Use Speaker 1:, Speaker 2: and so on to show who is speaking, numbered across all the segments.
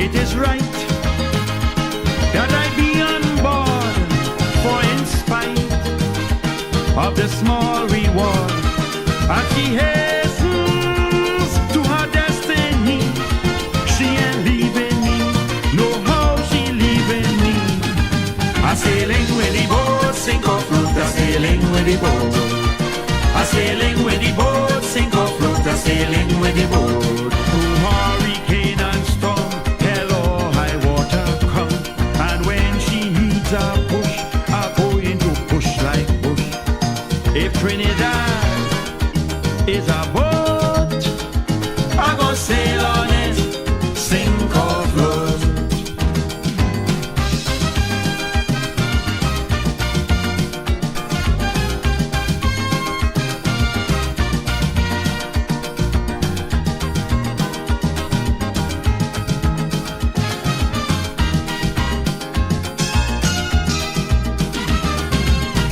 Speaker 1: It is right that I be on board, for in spite of the small reward, as she hastens to her destiny, she ain't leaving me, no how she leaving me. A sailing with the boat, sink or float, a sailing with the boat. A sailing with the boat, sink or float, a sailing with the boat. Through hurricane and storm, hell or high water come, and when she needs a push, I go into push like bush. If Trinidad is a boat, I go sail on it, sink or float.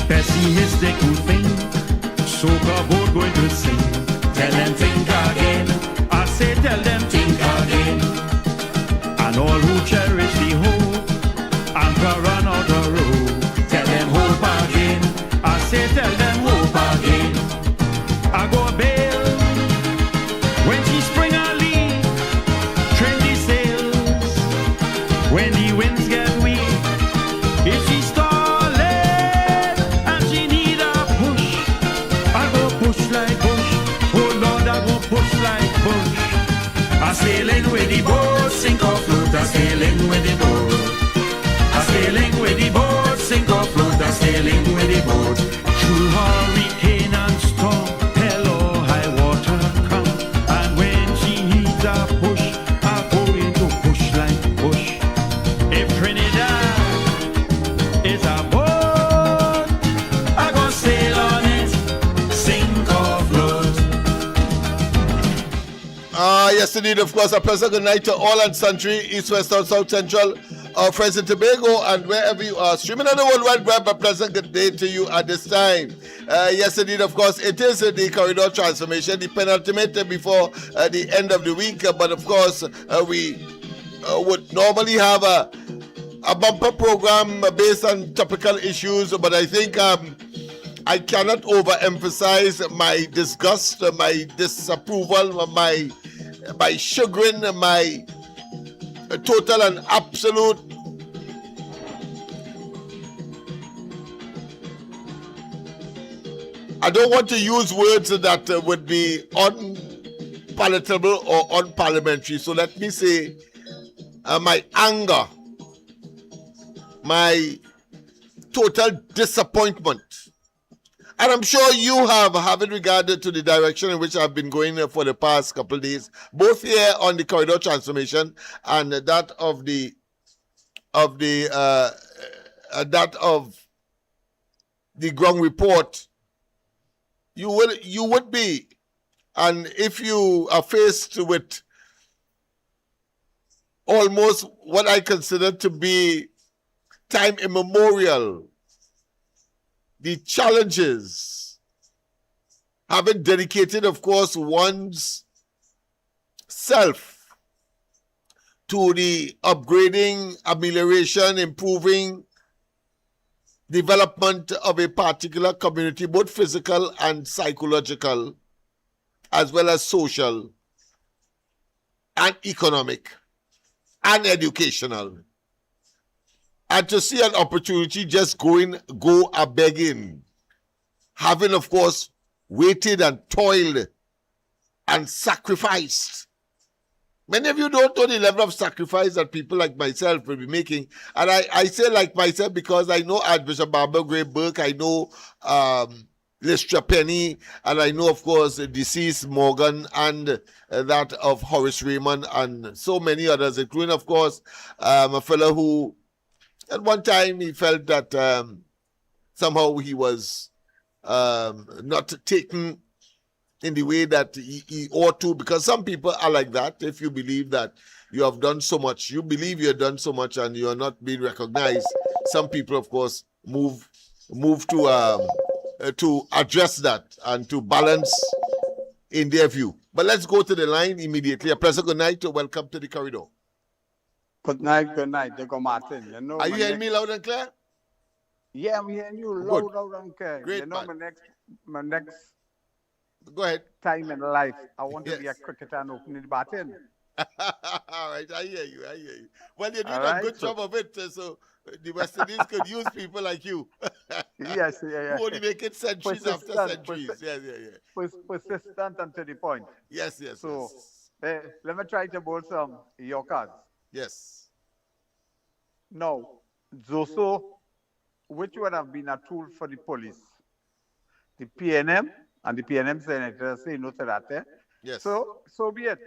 Speaker 1: Pessimistic who think soca boat going to sing. Tell them think again. I say tell them think again. And all who cherish the hope and can run out the road, tell them hope again. I say tell them hope again. I go bail when she spring a leak, trim the sails when the winds get weak. If she stalling and she need a push, I go push like bush. Oh Lord, I go push like bush. I sailing with the boat, sink or float. I sailing with the boat. I sailing with the boat, sink or float. I sailing with the boat. Through hurricane and storm, hell or high water come, and when she needs a push, I go into push like bush. If Trinidad is a boat, I go sail on it, sink or float.
Speaker 2: Yes, indeed, of course, a pleasant good night to all and sundry, East, West, and South Central, our friends in Tobago, and wherever you are streaming on the World Wide Web. A pleasant good day to you at this time. Yes, indeed, of course, it is the corridor transformation, the penultimate before the end of the week. But of course, we would normally have a bumper program based on topical issues, but I think I cannot overemphasize my disgust, my disapproval, my chagrin, my total and absolute I don't want to use words that would be unpalatable or unparliamentary. So let me say my anger, my total disappointment. And I'm sure you have in regard to the direction in which I've been going for the past couple of days, both here on the corridor transformation and that of the ground report. You would be, and if you are faced with almost what I consider to be time immemorial, the challenges, having dedicated, of course, one's self to the upgrading, amelioration, improving development of a particular community, both physical and psychological, as well as social and economic and educational. And to see an opportunity just go a begging, having, of course, waited and toiled and sacrificed. Many of you don't know the level of sacrifice that people like myself will be making. And I say like myself because I know Archbishop Barbara Gray Burke, I know Listra Penny, and I know, of course, deceased Morgan and that of Horace Raymond and so many others, including, of course, a fellow who at one time he felt that somehow he was not taken in the way that he ought to, because some people are like that. If you believe that you have done so much, you believe you have done so much and you are not being recognized, some people, of course, move to address that and to balance in their view. But let's go to the line immediately. A pleasant good night. Welcome to the corridor.
Speaker 3: Good night, they go Martin. You know
Speaker 2: Are you
Speaker 3: my
Speaker 2: hearing me
Speaker 3: next.
Speaker 2: loud and clear?
Speaker 3: Yeah, I'm hearing you
Speaker 2: Good.
Speaker 3: loud and clear. You
Speaker 2: Great,
Speaker 3: know
Speaker 2: man.
Speaker 3: my next
Speaker 2: Go ahead.
Speaker 3: time in life, I want to be a
Speaker 2: Yes.
Speaker 3: cricketer and open the baton.
Speaker 2: All right, I hear you. I hear you. Well, you're
Speaker 3: All
Speaker 2: doing a
Speaker 3: right,
Speaker 2: good
Speaker 3: so
Speaker 2: job of it, so the West Indies could use people like you
Speaker 3: yes,
Speaker 2: who
Speaker 3: yeah.
Speaker 2: only make it centuries after
Speaker 3: Persistent,
Speaker 2: centuries. Yes, yeah, yeah.
Speaker 3: persistent and to the point.
Speaker 2: Yes, yes,
Speaker 3: So
Speaker 2: yes.
Speaker 3: let me try to bowl some Yorkers.
Speaker 2: Yes.
Speaker 3: Now, Zoso, which would have been a tool for the police, the PNM and the PNM senators say no to that.
Speaker 2: Yes.
Speaker 3: So be it.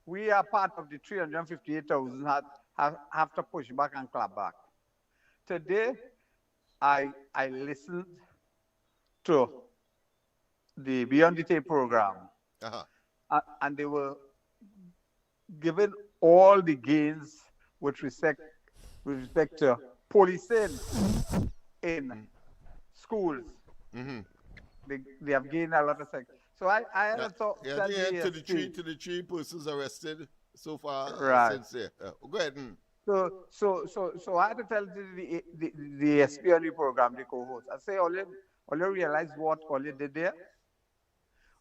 Speaker 3: We are part of the 358,000 have to push back and clap back. Today, I listened to the Beyond the Tape program,
Speaker 2: Uh-huh.
Speaker 3: and they were given all the gains with respect to policing in schools.
Speaker 2: Mm-hmm.
Speaker 3: They have gained a lot of sex. So I had
Speaker 2: Yeah,
Speaker 3: to talk,
Speaker 2: yeah, I
Speaker 3: tell
Speaker 2: think
Speaker 3: the
Speaker 2: to
Speaker 3: ASP,
Speaker 2: the three persons arrested so far
Speaker 3: right.
Speaker 2: since there. Go ahead. Mm.
Speaker 3: So I had to tell the ASP on the program, the co-host. I say, all you realize what all you did there?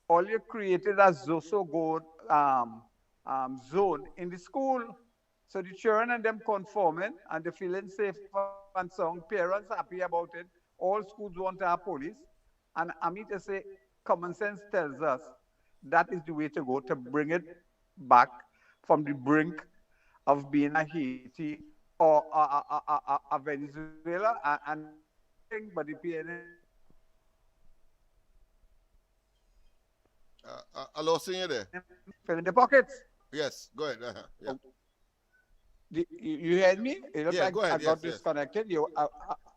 Speaker 3: All you created a Zoso Gold zone in the school. So the children and them conforming and they feeling safe and sound. Parents happy about it. All schools want to have police. And I mean to say, common sense tells us that is the way to go to bring it back from the brink of being a Haiti or a Venezuela. And thing, but the PNM
Speaker 2: I lost you there.
Speaker 3: fill in the pockets.
Speaker 2: Yes, go ahead. Yeah.
Speaker 3: Oh, you heard me? It looked
Speaker 2: Yeah,
Speaker 3: like
Speaker 2: go
Speaker 3: I
Speaker 2: ahead. Yes,
Speaker 3: got
Speaker 2: yes.
Speaker 3: disconnected.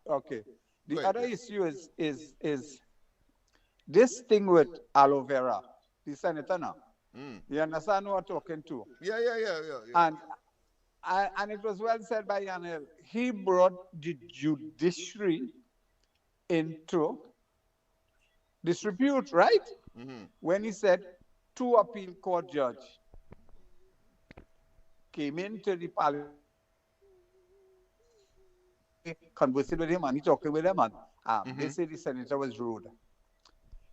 Speaker 3: Okay.
Speaker 2: Go
Speaker 3: The
Speaker 2: ahead.
Speaker 3: other
Speaker 2: Yes.
Speaker 3: issue is this thing with aloe vera, the senator now.
Speaker 2: Mm.
Speaker 3: You understand who I'm talking to?
Speaker 2: Yeah.
Speaker 3: And and it was well said by Yanel. He brought the judiciary into disrepute, right?
Speaker 2: Mm-hmm.
Speaker 3: When he said two appeal court judge came into the parliament conversing with him and he talking with them and they
Speaker 2: Mm-hmm.
Speaker 3: say the senator was rude.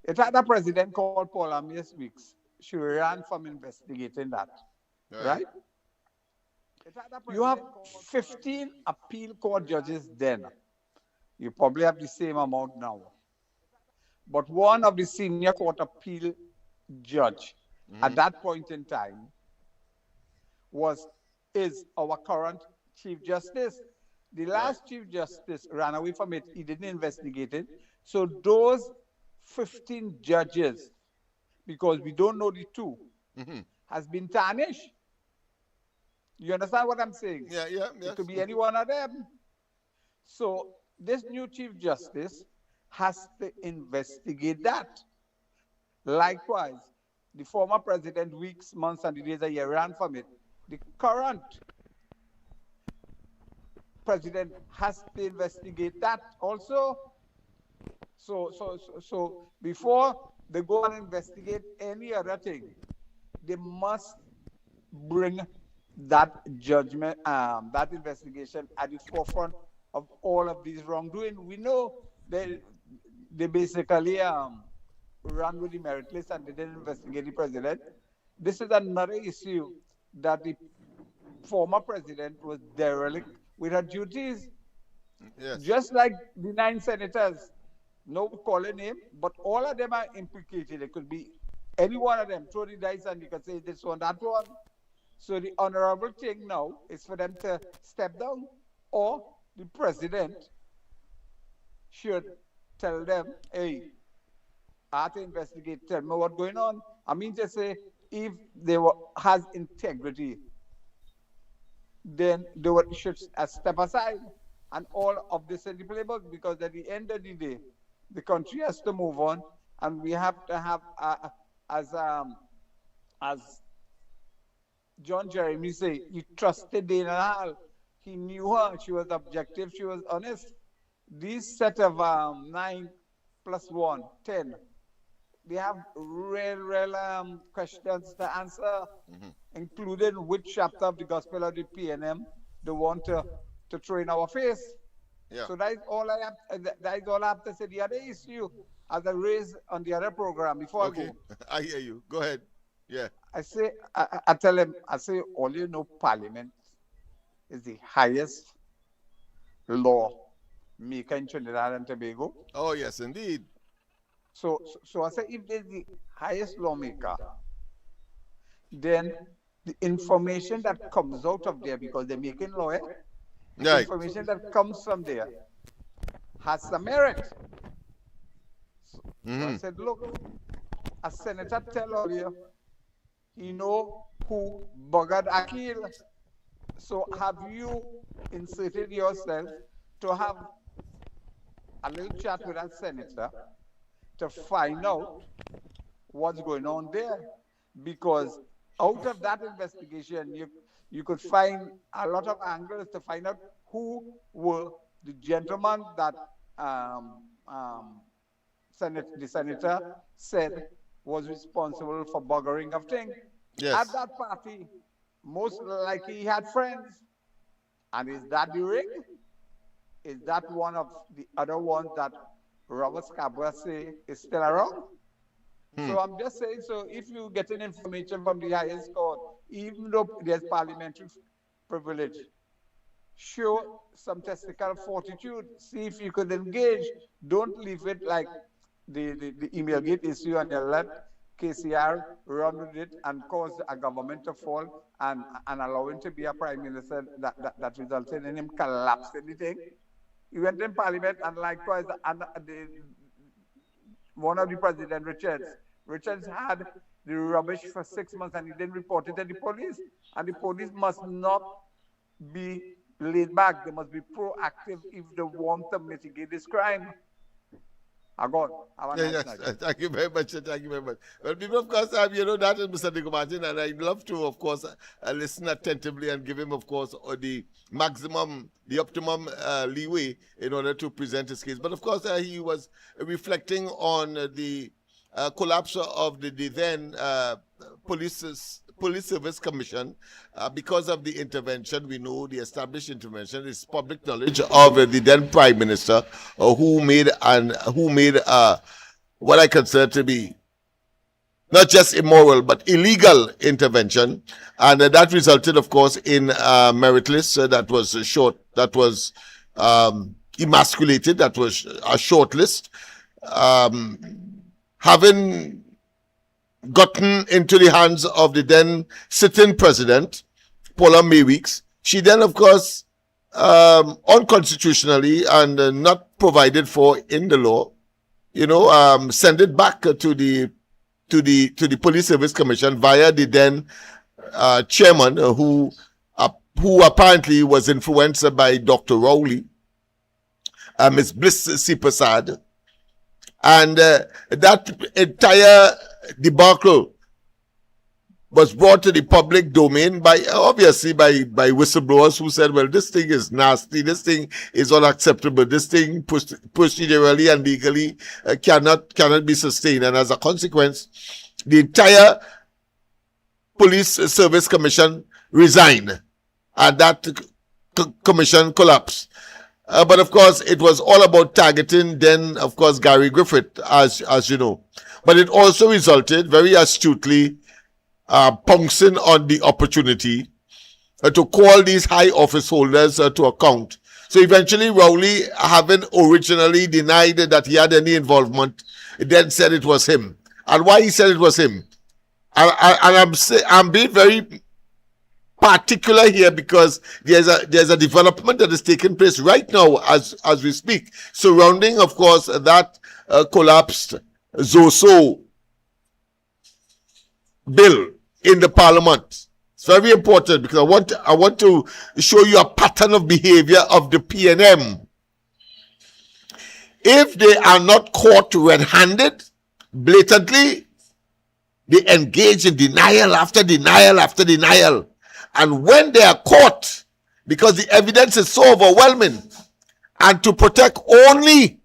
Speaker 3: It had a president called Paula Amias Weeks. She ran from investigating that,
Speaker 2: All right.
Speaker 3: right? You have 15 appeal court judges then. You probably have the same amount now. But one of the senior court appeal judge at
Speaker 2: Mm-hmm.
Speaker 3: that point in time was is our current Chief Justice. The
Speaker 2: Right.
Speaker 3: last Chief Justice ran away from it. He didn't investigate it. So those 15 judges, because we don't know the two,
Speaker 2: Mm-hmm.
Speaker 3: has been tarnished. You understand what I'm saying?
Speaker 2: Yeah,
Speaker 3: It
Speaker 2: yes.
Speaker 3: could be any one of them. So this new Chief Justice has to investigate that. Likewise, the former president, weeks, months, and the days a year ran from it. The current president has to investigate that also. So before they go and investigate any other thing, they must bring that judgment, that investigation at the forefront of all of these wrongdoing. We know they basically ran with the merit list and they didn't investigate the president. This is another issue that the former president was derelict with her duties,
Speaker 2: Yes.
Speaker 3: just like the 9 senators. No calling name, but all of them are implicated. It could be any one of them. Throw the dice and you can say this one, that one. So the honorable thing now is for them to step down, or the president should tell them, hey, I have to investigate, tell me what's going on. I mean to say, if they has integrity, then they should step aside and all of this in the playbook, because at the end of the day, the country has to move on, and we have to have, as John Jeremy say, he trusted Dana Hall. He knew her. She was objective. She was honest. These set of 9 plus 1, 10. They have real questions to answer, including which chapter of the Gospel of the PNM they want to throw in our face.
Speaker 2: Yeah.
Speaker 3: So that is all I have. That is all I have to say. The other issue, as I raised on the other program before I
Speaker 2: Okay.
Speaker 3: go,
Speaker 2: I hear you. Go ahead. Yeah.
Speaker 3: I say, I tell him, I say, all you know, Parliament is the highest law maker in Trinidad and Tobago.
Speaker 2: Oh, yes, indeed.
Speaker 3: So I say, if there's the highest lawmaker, then the information that comes out of there, because they're making law, the
Speaker 2: Right.
Speaker 3: information that comes from there has some merit. So I said, look, a senator tell all you, he know who buggered Akil. So have you inserted yourself to have a little chat with that senator to find out what's going on there? Because out of that investigation, you could find a lot of angles to find out who were the gentlemen that the senator said was responsible for buggering of things.
Speaker 2: Yes.
Speaker 3: At that party, most likely he had friends. And is that the ring? Is that one of the other ones that Robert Scarborough say is still around? So I'm just saying, so if you getting information from the highest court, even though there's parliamentary privilege, show some testicle fortitude. See if you could engage. Don't leave it like the email gate issue and you let KCR run with it and cause a government to fall and allow him to be a prime minister that resulted in him collapsing the thing. He went in parliament and likewise one of the president, Richards had the rubbish for 6 months and he didn't report it to the police. And the police must not be laid back. They must be proactive if they want to mitigate this crime. Agor, have a nice night.
Speaker 2: Thank you very much. Thank you very much. Well, people, of course, you know, that is Mr. Nico Martin, and I'd love to, of course, listen attentively and give him, of course, the optimum leeway in order to present his case. But, of course, he was reflecting on the collapse of the then Police Service Commission because of the intervention. We know the established intervention is public knowledge of the then Prime Minister who made what I consider to be not just immoral but illegal intervention, and that resulted, of course, in a merit list that was short, that was emasculated, that was a short list. Having gotten into the hands of the then sitting president, Paula Mayweeks, she then, of course, unconstitutionally and not provided for in the law, send it back to the Police Service Commission via the then chairman, who apparently was influenced by Dr. Rowley, Ms. Bliss C. Prasad. And that entire debacle was brought to the public domain by whistleblowers who said, well, this thing is nasty, this thing is unacceptable, this thing procedurally and legally cannot be sustained. And as a consequence, the entire Police Service Commission resigned, and that commission collapsed. But of course, it was all about targeting then, of course, Gary Griffith, as you know. But it also resulted very astutely pouncing on the opportunity to call these high office holders to account. So eventually, Rowley, having originally denied that he had any involvement, then said it was him. And why he said it was him? I'm being very particular here because there's a development that is taking place right now as we speak, surrounding, of course, that collapsed ZOSO bill in the parliament. It's very important because I want to show you a pattern of behavior of the PNM. If they are not caught red-handed, blatantly, they engage in denial after denial after denial. And when they are caught, because the evidence is so overwhelming, and to protect only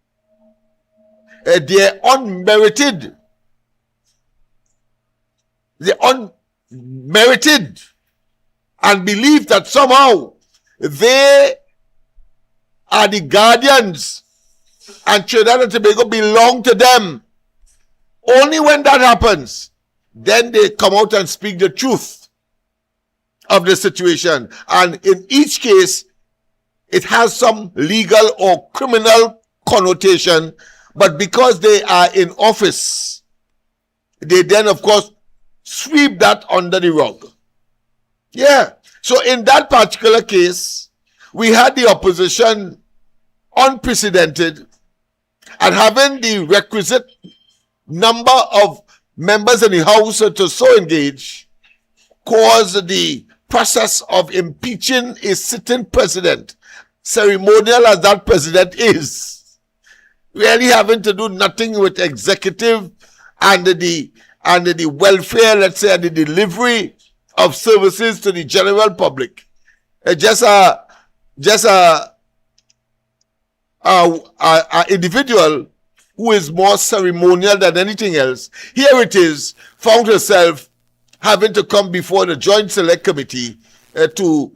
Speaker 2: their unmerited and believe that somehow they are the guardians and Trinidad and Tobago belong to them. Only when that happens, then they come out and speak the truth of the situation. And in each case, it has some legal or criminal connotation, but because they are in office, they then, of course, sweep that under the rug. Yeah. So in that particular case, we had the opposition unprecedented and having the requisite number of members in the House to so engage caused the process of impeaching a sitting president, ceremonial as that president is, really having to do nothing with executive and the welfare, let's say, and the delivery of services to the general public. Just a individual who is more ceremonial than anything else, here it is, found herself having to come before the Joint Select Committee to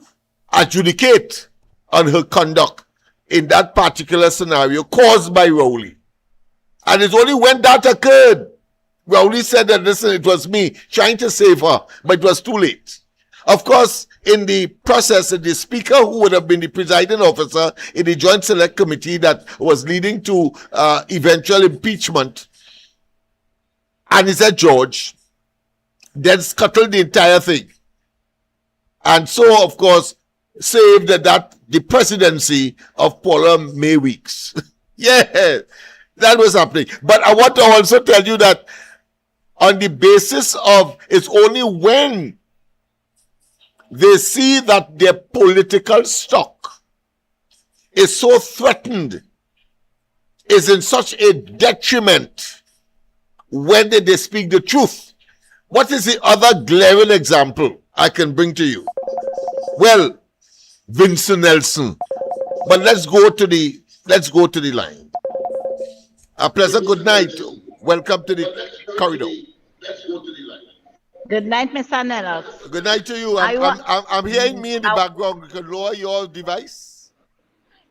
Speaker 2: adjudicate on her conduct in that particular scenario caused by Rowley. And it's only when that occurred, Rowley said that, listen, it was me trying to save her, but it was too late. Of course, in the process, the speaker, who would have been the presiding officer in the Joint Select Committee that was leading to eventual impeachment, and he said, George, then scuttled the entire thing. And so, of course, saved the presidency of Paula May Weeks. Yeah, that was happening. But I want to also tell you that on the basis of, it's only when they see that their political stock is so threatened, is in such a detriment, when they speak the truth. What is the other glaring example I can bring to you? Well, Vincent Nelson. But let's go to the line. A pleasant good night. Welcome to the corridor.
Speaker 4: Good night, Mr. Lennox.
Speaker 2: Good night to you. I'm hearing me in the background. You can lower your device.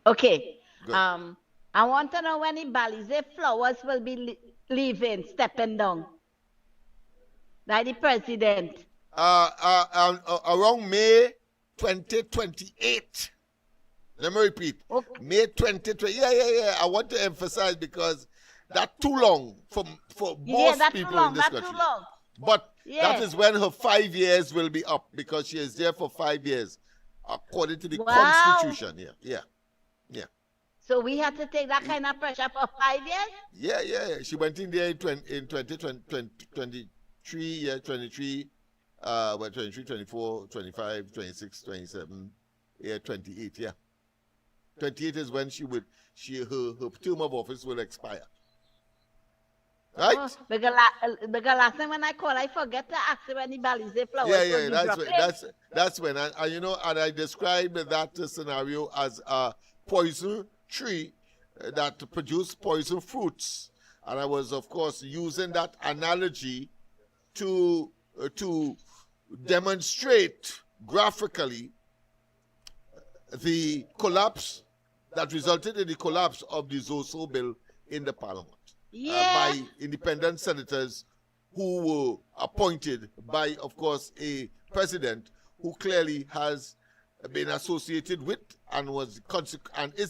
Speaker 4: Okay. Good. I want to know when the Balize flowers will be leaving, stepping down. Like the president.
Speaker 2: Around May 2028. Let me repeat. Okay. May 2020. Yeah. I want to emphasize because that's too long for most people in this country. That's too long. But that is when her 5 years will be up because she is there for 5 years, according to the Constitution. Yeah.
Speaker 4: So we have to take that kind of pressure for 5 years?
Speaker 2: Yeah. She went in there in 2023, 23, 24, 25, 26, 27, 28, 28 is when her term of office will expire. Right?
Speaker 4: Oh, because last time when I called, I forget to ask when the Balize flowers.
Speaker 2: That's when. And I described that scenario as a poison tree that produced poison fruits. And I was, of course, using that analogy to demonstrate graphically the collapse that resulted in the collapse of the Zoso bill in the parliament. By independent senators who were appointed by, of course, a president who clearly has been associated with and is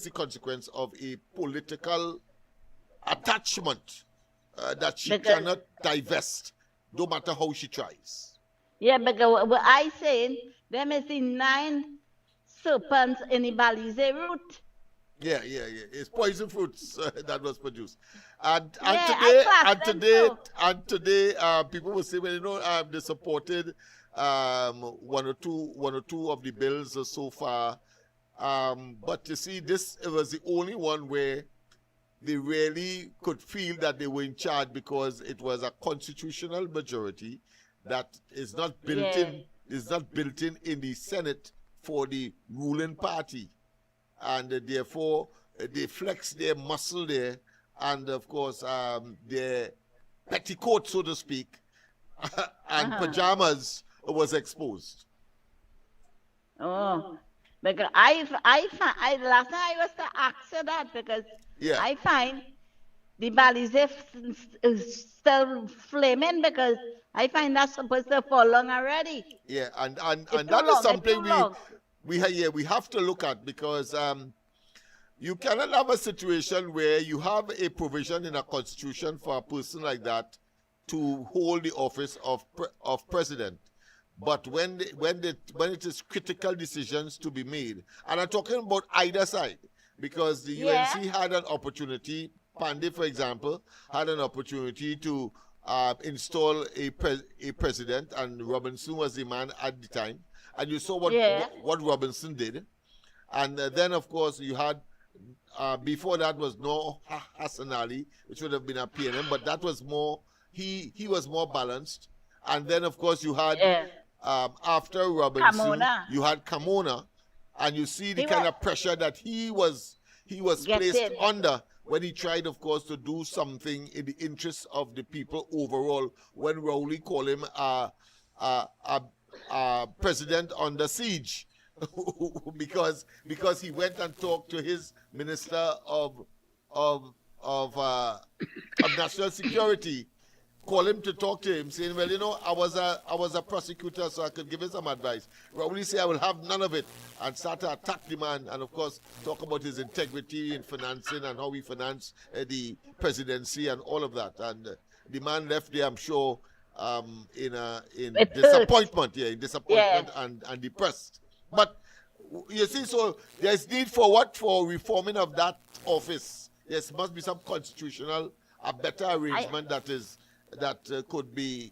Speaker 2: the consequence of a political attachment that she cannot divest, no matter how she tries.
Speaker 4: Yeah, because what I saying, there is the 9 serpents in the Balize root.
Speaker 2: Yeah. It's poison fruits that was produced. And today, people will say, well, they supported one or two of the bills so far. But you see, this was the only one where they really could feel that they were in charge because it was a constitutional majority that is not built in the Senate for the ruling party. And therefore, they flex their muscle there, and of course, their petticoat, so to speak, and pajamas was exposed.
Speaker 4: Oh, Because last time I was to ask you that because
Speaker 2: Yeah.
Speaker 4: I find the Balize is still flaming because I find that's supposed to fall long already.
Speaker 2: Yeah, and
Speaker 4: It's too
Speaker 2: that is
Speaker 4: long. It's
Speaker 2: something
Speaker 4: too long.
Speaker 2: we have to look at, because you cannot have a situation where you have a provision in a constitution for a person like that to hold the office of president. But when it is critical decisions to be made, and I'm talking about either side, because the
Speaker 4: Yeah.
Speaker 2: UNC had an opportunity. Pandey, for example, had an opportunity to install a president, and Robinson was the man at the time. And you saw
Speaker 4: Yeah.
Speaker 2: what Robinson did. And then, of course, you had before that was no Hassan Ali, which would have been a PNM, but that was more, he was more balanced. And then, of course, you had
Speaker 4: Yeah.
Speaker 2: after Robinson,
Speaker 4: Kamona.
Speaker 2: you had Kamona, and you see the
Speaker 4: He
Speaker 2: kind
Speaker 4: was
Speaker 2: of pressure that he was placed
Speaker 4: getting.
Speaker 2: under when he tried, of course, to do something in the interests of the people overall. When Rowley called him president under siege, because he went and talked to his minister of national security, call him to talk to him, saying, well, you know, I was a prosecutor, so I could give him some advice. Rowley say, I will have none of it, and start to attack the man, and of course talk about his integrity in financing and how he financed the presidency and all of that. And the man left there, I'm sure, in
Speaker 4: It
Speaker 2: disappointment,
Speaker 4: hurts.
Speaker 2: in disappointment and depressed. But you see, so there's need for what? For reforming of that office. There must be some constitutional, a better arrangement that could be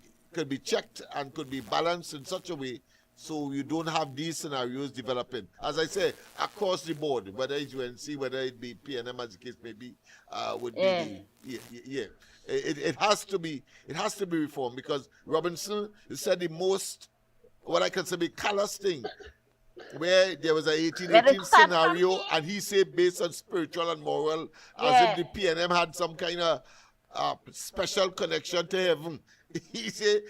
Speaker 2: checked and could be balanced in such a way so you don't have these scenarios developing. As I say, across the board, whether it's UNC, whether it be PNM, as the case may be, would be it has to be reformed, because Robinson said the most, what I can say, be callous thing, where there was a 1818 scenario, and he said based on spiritual and moral, as if the PNM had some kind of special connection to heaven. He said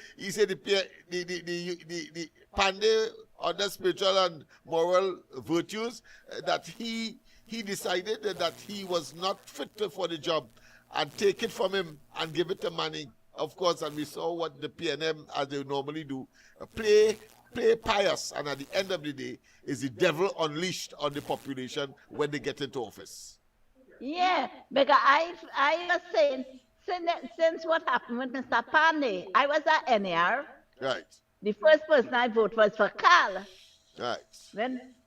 Speaker 2: the Pandey under spiritual and moral virtues, that he decided that he was not fit for the job, and take it from him and give it to Manning, of course. And we saw what the PNM, as they normally do, play pious, and at the end of the day is the devil unleashed on the population when they get into office.
Speaker 4: Yeah, because I was saying, since what happened with Mr. Pandey, I was at NAR.
Speaker 2: Right.
Speaker 4: The first person I voted was for Carl.
Speaker 2: Right.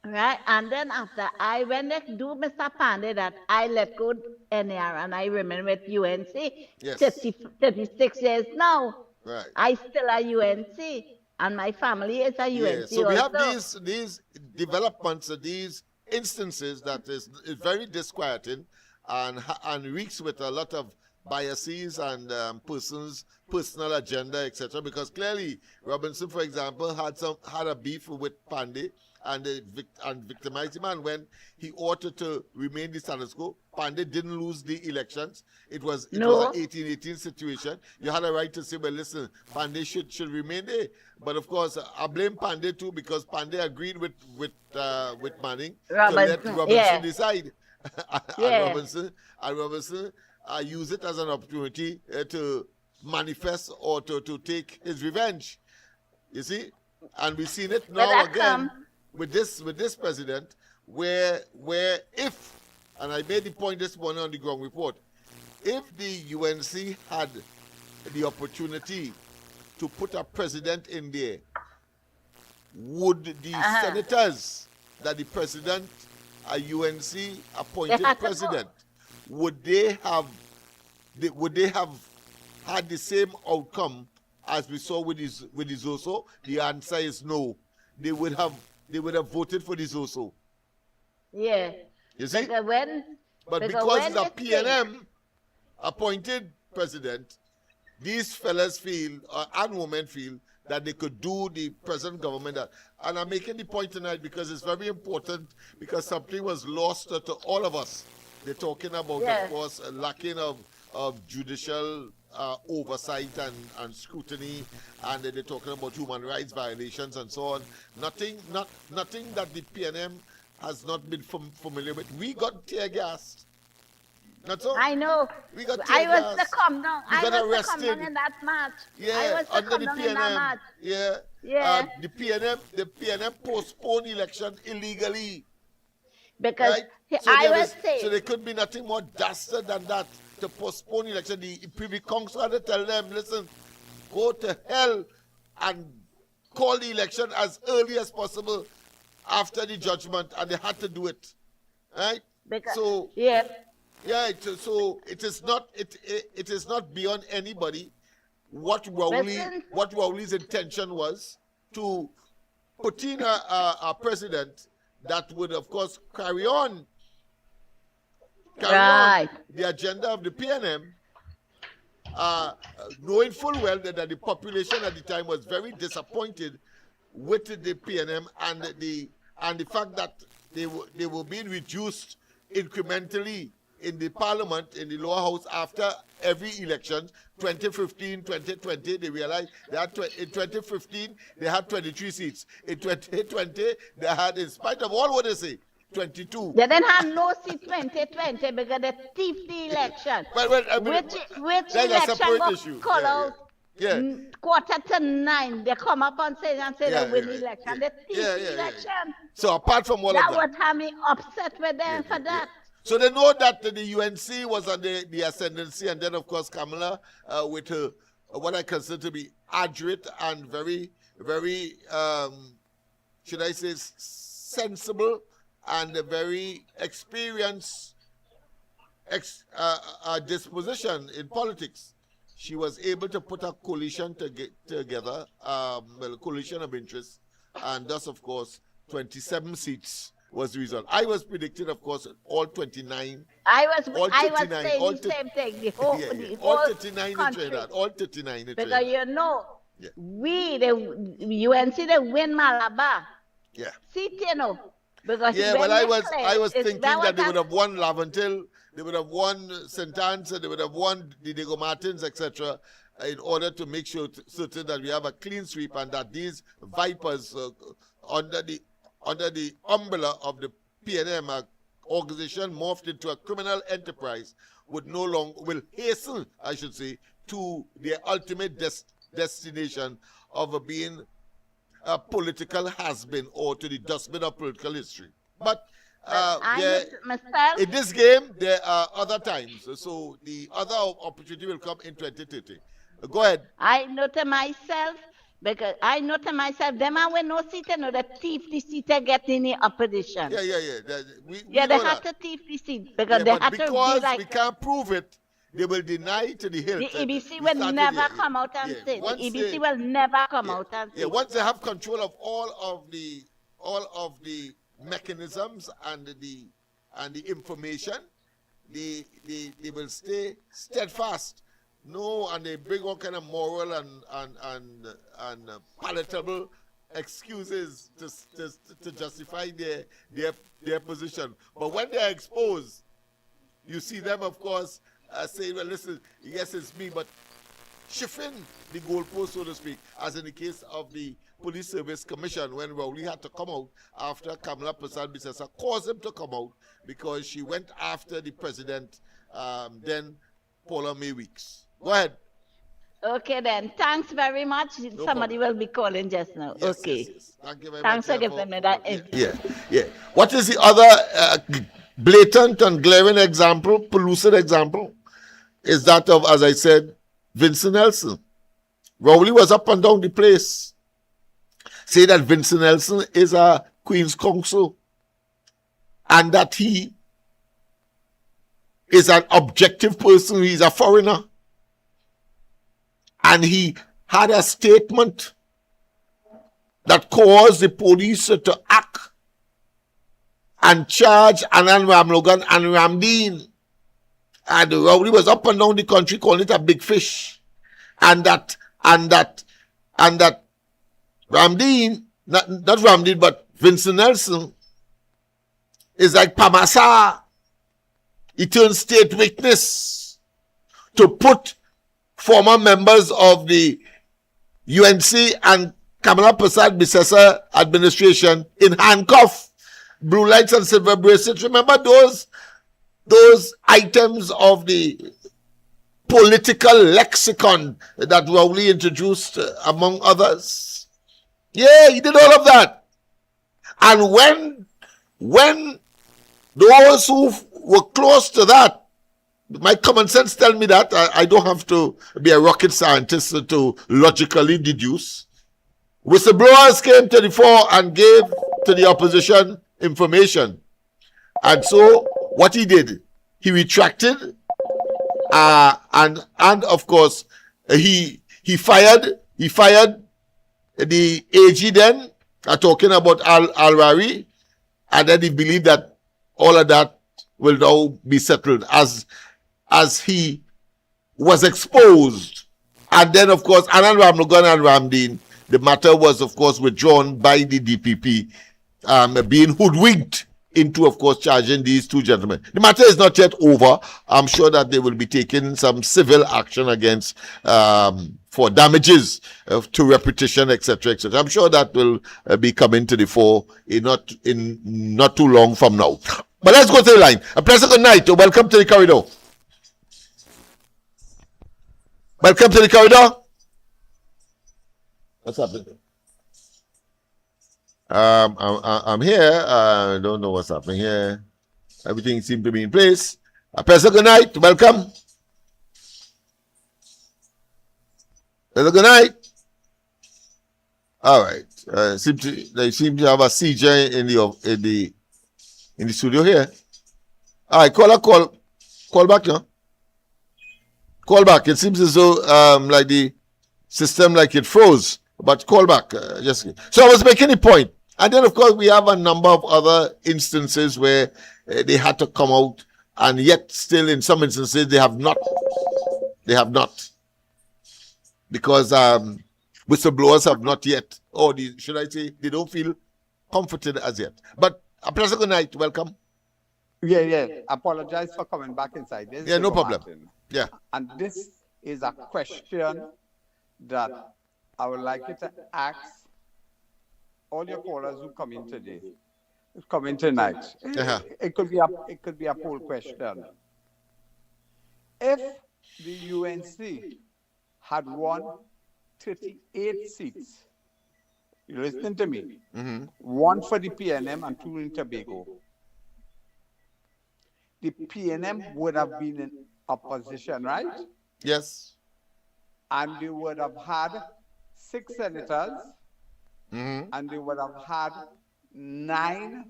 Speaker 4: And then after I went to do Mr. Pandey, that I let go NAR, and I remain with UNC.
Speaker 2: Yes.
Speaker 4: 36 years now.
Speaker 2: Right.
Speaker 4: I still a UNC, and my family is a UNC.
Speaker 2: So we
Speaker 4: also.
Speaker 2: have these developments, these instances that is very disquieting, and reeks with a lot of biases and personal agenda, etc. Because clearly Robinson, for example, had a beef with Pandey and victimized him, and when he ordered to remain the status quo, Pandey didn't lose the elections. It was an 1818 situation. You had a right to say, well, listen, Pandey should remain there. But of course, I blame Pandey too, because Pandey agreed with Manning to let Robinson decide. And Robinson use it as an opportunity to manifest or to take his revenge. You see, and we've seen it now again with this president, where if, and I made the point this morning on the ground report, if the UNC had the opportunity to put a president in there, would the senators that the president, a UNC appointed president, would they have had the same outcome as we saw with Zoso? The answer is no. They would have voted for the Zoso.
Speaker 4: Yeah.
Speaker 2: You see? But because it's a PNM appointed president, these fellas feel, and women feel, that they could do the present government. And I'm making the point tonight because it's very important, because something was lost to all of us. They're talking about, of course, a lacking of judicial oversight and scrutiny, and they're talking about human rights violations and so on. Nothing that the PNM has not been familiar with. We got tear gassed. That's all.
Speaker 4: I know.
Speaker 2: We got
Speaker 4: I
Speaker 2: tear
Speaker 4: was the
Speaker 2: gassed.
Speaker 4: come down.
Speaker 2: We
Speaker 4: I
Speaker 2: got
Speaker 4: was the come
Speaker 2: arrested.
Speaker 4: down in that march. I
Speaker 2: Yeah,
Speaker 4: was the
Speaker 2: under
Speaker 4: come
Speaker 2: the
Speaker 4: down in that
Speaker 2: PNM.
Speaker 4: march.
Speaker 2: Yeah.
Speaker 4: Yeah.
Speaker 2: The PNM postponed election illegally.
Speaker 4: Because
Speaker 2: Right?
Speaker 4: I was
Speaker 2: So
Speaker 4: saying,
Speaker 2: there could be nothing more dastard than that to postpone election. The Privy Council had to tell them, listen, go to hell and call the election as early as possible after the judgment, and they had to do it. Right?
Speaker 4: because,
Speaker 2: So
Speaker 4: yeah,
Speaker 2: yeah, so it is not beyond anybody what Rowley's intention was to put in a president that would, of course, carry on
Speaker 4: right.
Speaker 2: the agenda of the PNM, knowing full well that the population at the time was very disappointed with the PNM and the fact that they were being reduced incrementally in the parliament, in the lower house after every election. 2015, 2020, they realized that in 2015 they had 23 seats. In 2020 they had, in spite of all what they say, 22.
Speaker 4: They didn't have no seat 2020 because they thief the election.
Speaker 2: Well, I mean,
Speaker 4: which
Speaker 2: that's a
Speaker 4: election
Speaker 2: separate
Speaker 4: was
Speaker 2: issue.
Speaker 4: called out
Speaker 2: Yeah.
Speaker 4: 8:45. They come up on stage and say they win the election. They thief the election.
Speaker 2: So apart from all
Speaker 4: That
Speaker 2: of that,
Speaker 4: would have me upset with them for that.
Speaker 2: so they know that the UNC was on the ascendancy, and then of course Kamala with her what I consider to be accurate and very, very should I say sensible and a very experienced disposition in politics. She was able to put a coalition together, a coalition of interests, and thus, of course, 27 seats was the result. I was predicting, of course, all 29.
Speaker 4: I was saying the same thing. The whole, the
Speaker 2: all
Speaker 4: whole
Speaker 2: 39 in
Speaker 4: country.
Speaker 2: Trinidad. All 39 in
Speaker 4: Because
Speaker 2: Trinidad.
Speaker 4: you know,
Speaker 2: Yeah.
Speaker 4: the UNC, they win Malabar.
Speaker 2: Yeah.
Speaker 4: See, you know. Because
Speaker 2: Yeah,
Speaker 4: when
Speaker 2: but
Speaker 4: they
Speaker 2: I was thinking that they
Speaker 4: was
Speaker 2: would have won Laventille, they would have won St. Anne's, they would have won the Diego Martins, etc., in order to make sure certain that we have a clean sweep and that these vipers under the umbrella of the PNM organization morphed into a criminal enterprise will hasten, I should say, to their ultimate destination of being a political has-been or to the dustbin of political history. But in this game, there are other times. So the other opportunity will come in 2030. Go ahead.
Speaker 4: I know to myself, them are with no seat, no, the thief the seat they get in the opposition.
Speaker 2: Yeah.
Speaker 4: They have to thief the seat because they have to be like.
Speaker 2: We can't prove it, they will deny to the hilt.
Speaker 4: The EBC will never come out and say. The EBC will never come out and say.
Speaker 2: Yeah, once they have control of all of the mechanisms and the information, they will stay steadfast. No, and they bring all kind of moral and palatable excuses to justify their position. But when they are exposed, you see them, of course, saying, well, listen, yes, it's me, but shifting the goalpost, so to speak, as in the case of the Police Service Commission, when Rowley had to come out after Kamala Prasad-Bissessar caused him to come out because she went after the president, then Paula May Weeks. Go ahead.
Speaker 4: Okay, then. Thanks very much. Somebody will be calling just now.
Speaker 2: Yes,
Speaker 4: okay.
Speaker 2: Yes. Thank you very
Speaker 4: Thanks
Speaker 2: much.
Speaker 4: for giving me that.
Speaker 2: Yeah. What is the other blatant and glaring example, pellucid example, is that of, as I said, Vincent Nelson. Rowley was up and down the place, say that Vincent Nelson is a Queen's Counsel and that he is an objective person, he's a foreigner. And he had a statement that caused the police to act and charge Anand Ramlogan and Ramdeen. And Rowley was up and down the country calling it a big fish. And that Ramdeen, not Ramdeen, but Vincent Nelson, is like Pamasa. He turned state witness to put former members of the UNC and Kamala Prasad-Bissessar administration in handcuffs blue lights and silver bracelets. Remember those items of the political lexicon that Rowley introduced, among others? Yeah, he did all of that. And when those who were close to that, my common sense tell me that I don't have to be a rocket scientist to logically deduce. Whistleblowers came to the fore and gave to the opposition information. And so what he did, he retracted, and of course he fired the AG then, talking about Al-Rari, and then he believed that all of that will now be settled as he was exposed. And then, of course, Anand Ramlogan and Ramdeen, the matter was, of course, withdrawn by the DPP, being hoodwinked into, of course, charging these two gentlemen. The matter is not yet over. I'm sure that they will be taking some civil action against for damages to reputation, etc., etc. I'm sure that will be coming to the fore in not too long from now. But let's go to the line. A pleasant good night. Welcome to the corridor. Welcome to the corridor. What's happening? I'm here. I don't know what's happening here. Everything seems to be in place. A pleasant good night. Welcome. Pleasant good night. All right. They seem to have a CJ in the studio here. All right. Call back, no? Call back. It seems as though like the system like it froze. But call back. So I was making a point. And then, of course, we have a number of other instances where they had to come out, and yet still in some instances they have not. They have not. Because whistleblowers have not yet, or should I say, they don't feel comforted as yet. But a pleasant good night. Welcome.
Speaker 3: Yeah. Apologize for coming back inside.
Speaker 2: Yeah, no problem.
Speaker 3: Martin.
Speaker 2: Yeah.
Speaker 3: And this is a question that I would like you to ask all your callers who come in today, come in tonight.
Speaker 2: Uh-huh.
Speaker 3: It could be a poll question. If the UNC had won 38 seats, you listening to me?
Speaker 2: Mm-hmm.
Speaker 3: One for the PNM and two in Tobago. The PNM would have been in opposition, right?
Speaker 2: Yes.
Speaker 3: And they would have had 6 senators, and they would have had 9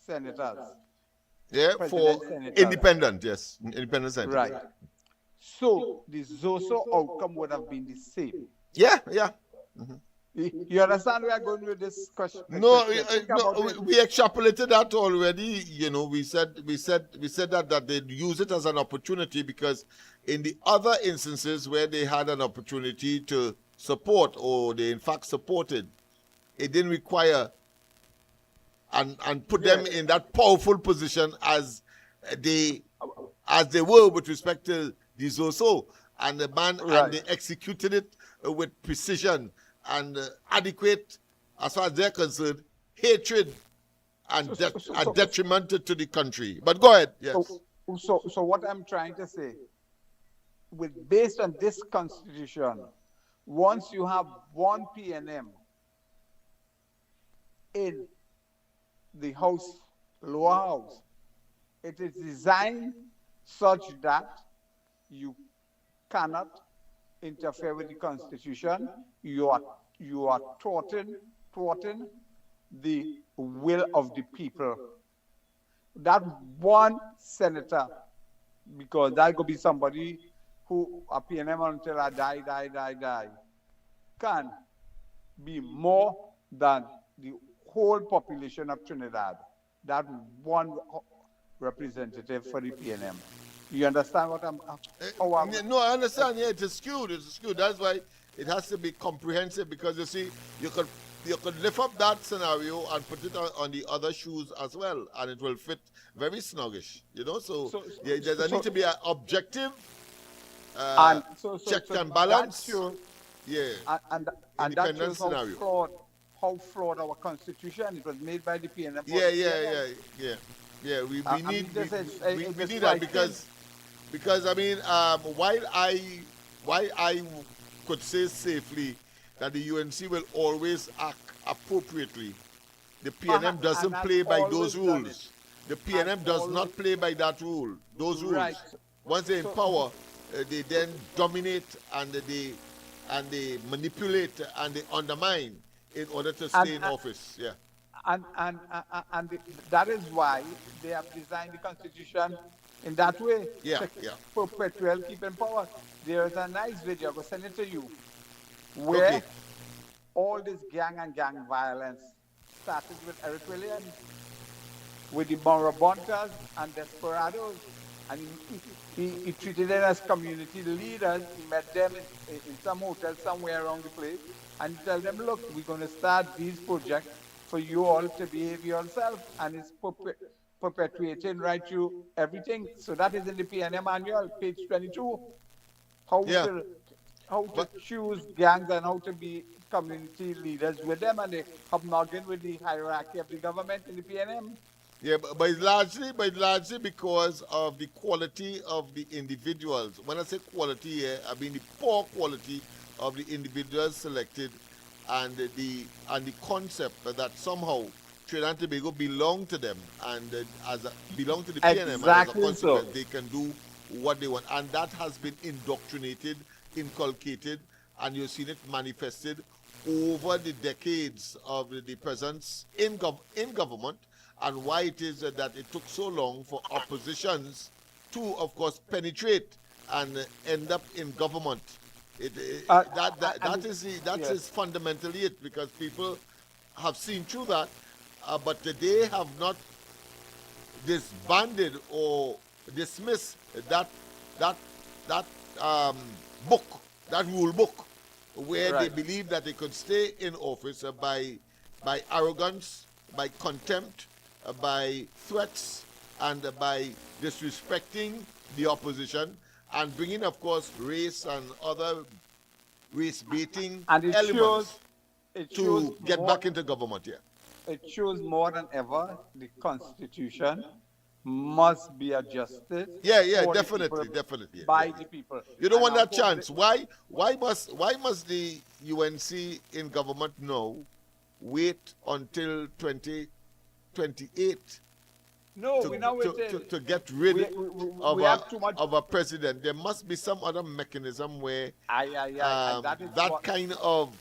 Speaker 3: senators.
Speaker 2: Yeah, for
Speaker 3: senators.
Speaker 2: independent, yes. Independent senators.
Speaker 3: Right. So the Zoso outcome would have been the same.
Speaker 2: Yeah. Mm-hmm.
Speaker 3: You understand where I'm going with this question?
Speaker 2: No, we extrapolated that already. You know, we said that they'd use it as an opportunity, because in the other instances where they had an opportunity to support, or they in fact supported, it didn't require and put them in that powerful position as they were with respect to the Zoso and the man, and they executed it with precision and adequate, as far as they're concerned, hatred and detriment to the country. But go ahead. Yes.
Speaker 3: So what I'm trying to say, based on this constitution, once you have one PNM in the House, lower house, it is designed such that you cannot interfere with the constitution. You are thwarting the will of the people. That one senator, because that could be somebody who a PNM until I die, can be more than the whole population of Trinidad. That one representative for the PNM. You understand what I'm?
Speaker 2: No, I understand. Yeah, it's skewed. That's why it has to be comprehensive, because you see, you could lift up that scenario and put it on the other shoes as well, and it will fit very snuggish. You know, there's need to be an objective check and balance.
Speaker 3: And that shows how how flawed our constitution. It was made by the PNM.
Speaker 2: Yeah. We
Speaker 3: I
Speaker 2: need
Speaker 3: mean, this is
Speaker 2: we
Speaker 3: it's
Speaker 2: need that
Speaker 3: striking.
Speaker 2: because I mean while I could say safely that the UNC will always act appropriately, the PNM
Speaker 3: And
Speaker 2: doesn't
Speaker 3: has
Speaker 2: play by those
Speaker 3: always done it.
Speaker 2: rules. The
Speaker 3: Has
Speaker 2: PNM does
Speaker 3: always
Speaker 2: not play by that rule. Those
Speaker 3: right.
Speaker 2: rules. Once they're in
Speaker 3: So
Speaker 2: power, they then dominate and they manipulate and they undermine in order to
Speaker 3: and
Speaker 2: stay in office. Yeah.
Speaker 3: and that is why they have designed the constitution in that way
Speaker 2: Yeah.
Speaker 3: to
Speaker 2: Yeah.
Speaker 3: perpetually keep in power. There is a nice video, I will send it to you, where
Speaker 2: Okay.
Speaker 3: all this gang violence started with Eric Williams, with the Morabontas and Desperados. And he treated them as community leaders. He met them in some hotel somewhere around the place. And he told them, look, we're going to start these projects for you all to behave yourself. And it's perpetuating right through everything. So that is in the PNM manual, page 22. How
Speaker 2: Yeah.
Speaker 3: to choose gangs and how to be community leaders with them, and they hobnogging with the hierarchy of the government in the PNM.
Speaker 2: Yeah, but it's largely because of the quality of the individuals. When I say quality here, I mean the poor quality of the individuals selected, and the concept that somehow Trinidad and Tobago belong to them and belong to the PNM, and as a
Speaker 3: Exactly
Speaker 2: consequence,
Speaker 3: so.
Speaker 2: they can do what they want, and that has been indoctrinated, inculcated, and you've seen it manifested over the decades of the presence in government, and why it is that it took so long for oppositions to, of course, penetrate and end up in government. That
Speaker 3: Yes.
Speaker 2: is fundamentally it, because people have seen through that, but they have not disbanded or dismissed that book, that rule book, where they
Speaker 3: Right.
Speaker 2: believe that they could stay in office by arrogance, by contempt, by threats, and by disrespecting the opposition, and bringing, of course, race and other race baiting
Speaker 3: And it
Speaker 2: elements
Speaker 3: shows
Speaker 2: to get
Speaker 3: more,
Speaker 2: back into government. Yeah.
Speaker 3: it shows more than ever the constitution must be adjusted
Speaker 2: Yeah,
Speaker 3: for the
Speaker 2: definitely,
Speaker 3: people,
Speaker 2: definitely. Yeah,
Speaker 3: by
Speaker 2: yeah,
Speaker 3: the
Speaker 2: yeah.
Speaker 3: people.
Speaker 2: You don't
Speaker 3: And
Speaker 2: want
Speaker 3: I
Speaker 2: that
Speaker 3: hope
Speaker 2: chance. Why must the UNC in government now wait until 2028
Speaker 3: No, we're not waiting.
Speaker 2: to get rid
Speaker 3: We have too much.
Speaker 2: of a president? There must be some other mechanism where
Speaker 3: And that is
Speaker 2: that
Speaker 3: what,
Speaker 2: kind of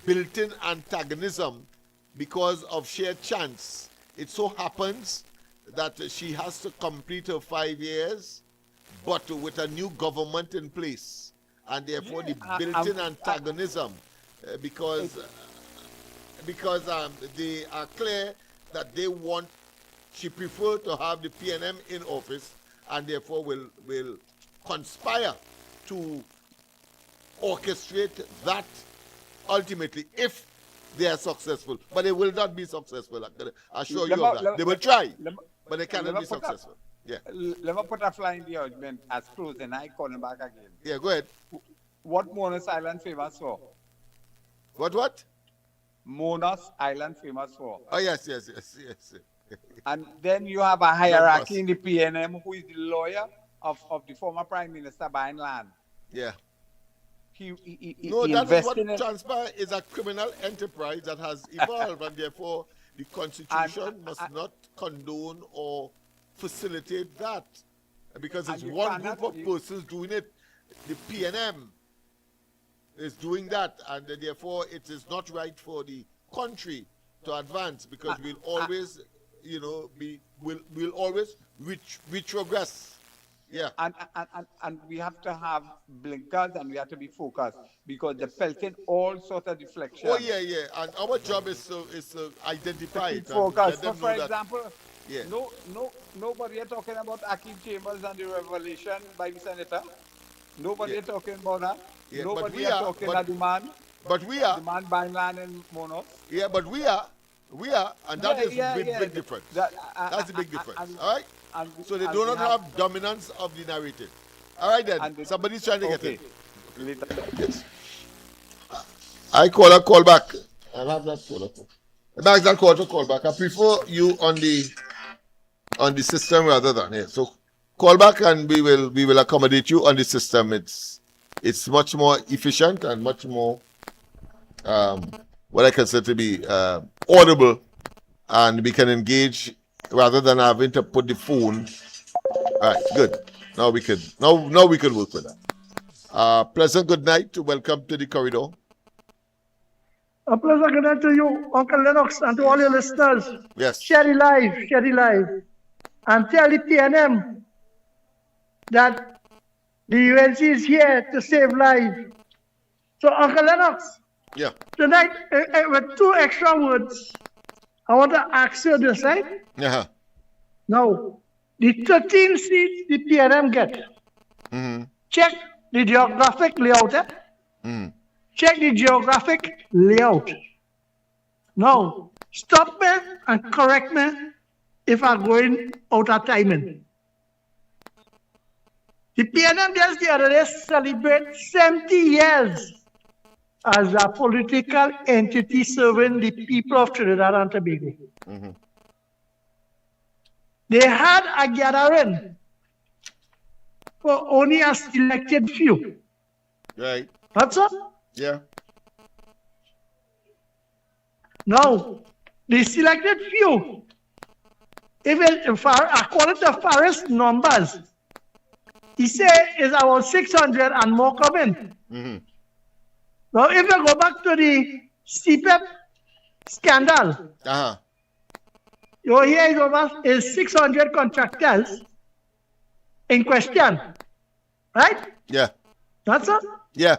Speaker 2: built-in antagonism, because of sheer chance. It so happens that she has to complete her 5 years, but with a new government in place, and therefore the built-in antagonism, because they are clear that she prefer to have the PNM in office, and therefore will conspire to orchestrate that ultimately, if they are successful. But they will not be successful. I assure you of that. They will try, but they cannot be successful. Yeah.
Speaker 3: Let me put a fly in the ointment as closing. I call him back again.
Speaker 2: Yeah, go ahead.
Speaker 3: What Monos Island famous for?
Speaker 2: What?
Speaker 3: Monos Island famous for?
Speaker 2: Oh, yes.
Speaker 3: And then you have a hierarchy in the PNM who is the lawyer of the former Prime Minister buying land.
Speaker 2: Yeah.
Speaker 3: He
Speaker 2: No, that is
Speaker 3: invested
Speaker 2: what
Speaker 3: in it.
Speaker 2: transpired is a criminal enterprise that has evolved, and therefore the Constitution must not condone or facilitate that, because it's
Speaker 3: you
Speaker 2: one
Speaker 3: cannot-
Speaker 2: group of persons doing it. The PNM is doing that, and therefore it is not right for the country to advance, because we'll always, we'll always retrogress. Yeah.
Speaker 3: And we have to have blinkers, and we have to be focused, because they're pelting all sorts of deflection.
Speaker 2: Oh yeah. And our job is to identify
Speaker 3: Keep
Speaker 2: it and
Speaker 3: focused.
Speaker 2: let them
Speaker 3: For
Speaker 2: know that.
Speaker 3: example,
Speaker 2: Yeah.
Speaker 3: nobody are talking about Akeem Chambers and the revelation by the senator. Nobody
Speaker 2: Yeah.
Speaker 3: are talking about that.
Speaker 2: Yeah, but
Speaker 3: Nobody
Speaker 2: we
Speaker 3: are
Speaker 2: are-
Speaker 3: talking
Speaker 2: but-
Speaker 3: about the man.
Speaker 2: But we are,
Speaker 3: The man buying land in Monos.
Speaker 2: yeah, but we are, and that is big difference. That's the big difference. All right. So they do not have dominance of the narrative. All right then.
Speaker 3: And
Speaker 2: Somebody's trying to get
Speaker 3: okay.
Speaker 2: in.
Speaker 3: Later.
Speaker 2: Yes. I call a call back. I'll have that call up. That's that call back. I prefer you on the system rather than here. So call back and we will accommodate you on the system. It's much more efficient and much more what I consider to be audible, and we can engage rather than having to put the phone. All right, good. Now we could work with that. Pleasant good night. Welcome to the corridor.
Speaker 5: A pleasant good night to you, Uncle Lennox, and to all your listeners.
Speaker 2: Yes.
Speaker 5: Share the live, and tell the PNM that the UNC is here to save lives. So, Uncle Lennox,
Speaker 2: Yeah.
Speaker 5: tonight, with 2 extra words, I want to ask you this, right?
Speaker 2: Yeah.
Speaker 5: Now, the 13 seats the PNM get, check the geographic layout. Check the geographic layout. Now, stop me and correct me if I'm going out of timing. The PNM just the other day celebrate 70 years as a political entity serving the people of Trinidad and Tobago. They had a gathering for only a selected few.
Speaker 2: Right.
Speaker 5: That's all.
Speaker 2: Yeah.
Speaker 5: Now, the selected few, according to Faris numbers, he said is about 600 and more coming. Now, if you go back to the CPEP scandal, you hear is 600 contractors in question, right?
Speaker 2: Yeah.
Speaker 5: That's all.
Speaker 2: Yeah.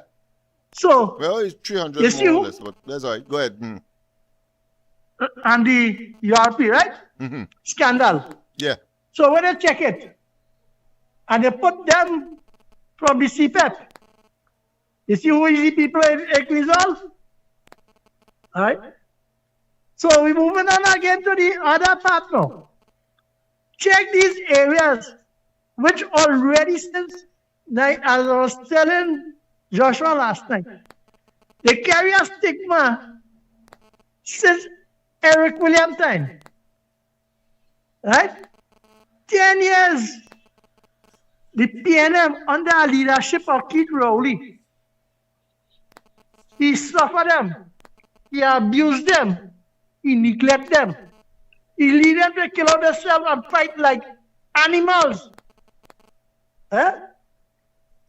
Speaker 5: So,
Speaker 2: well, it's 300
Speaker 5: you see
Speaker 2: more or
Speaker 5: who?
Speaker 2: less, but that's all right. Go ahead.
Speaker 5: And the URP, right? Scandal.
Speaker 2: Yeah.
Speaker 5: So when they check it, and they put them from the CPEP, you see who is the people in Equizol? All right? So we're moving on again to the other part now. Check these areas, which already since, as I was telling Joshua last night, they carry a stigma since Eric Williams' time. Right? 10 years, the PNM under the leadership of Keith Rowley, he suffered them, he abused them, he neglected them, he lead them to kill out themselves and fight like animals.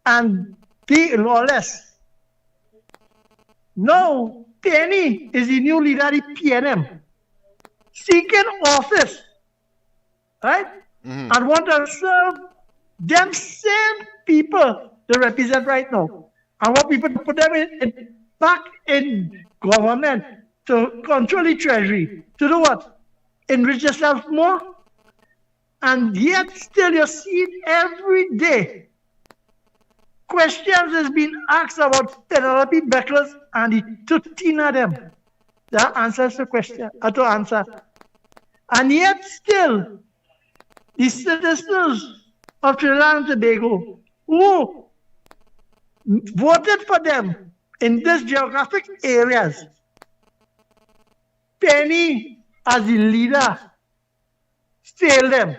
Speaker 5: And be lawless. Now, Penny is the new leader of the PNM, seeking office, right? And want to serve them same people they represent right now. And want people to put them back in government to control the treasury. To do what? Enrich yourself more? And yet still you see it every day. Questions has been asked about Penelope Beckles and the 13 of them. That answers the question, to answer. And yet still, the citizens of Trinidad and Tobago who voted for them in these geographic areas, Penny as the leader failed them.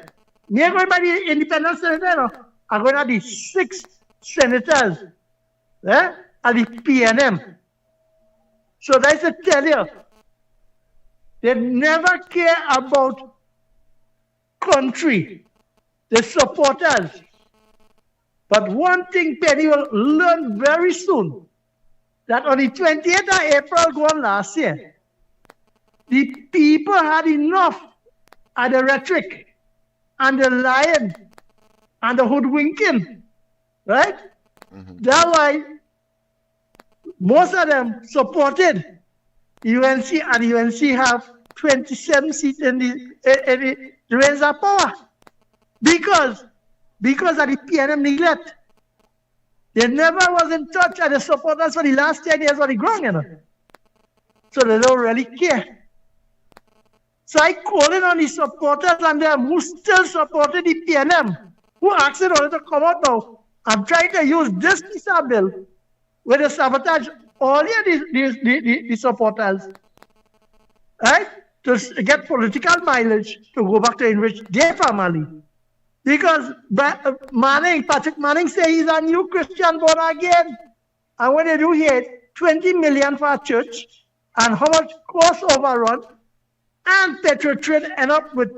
Speaker 5: Me going by the independent senator, I'm going to the 6 senators at the PNM. So that's a tell you, they never care about country, the supporters. But one thing Penny will learn very soon, that on the 28th of April going last year, the people had enough of the rhetoric and the lying and the hoodwinking. Right? That's why most of them supported UNC, and UNC have 27 seats in the reins of power. Because of the PNM neglect. They never was in touch with the supporters for the last 10 years on the ground, you know. So they don't really care. So I calling on the supporters and them who still supported the PNM, who asked it to come out now. I'm trying to use this piece of bill with the sabotage all the supporters, right, to get political mileage to go back to enrich their family. Because Patrick Manning says he's a new Christian born again. And when they do here, 20 million for a church, and how much cost overrun, and patriotic end up with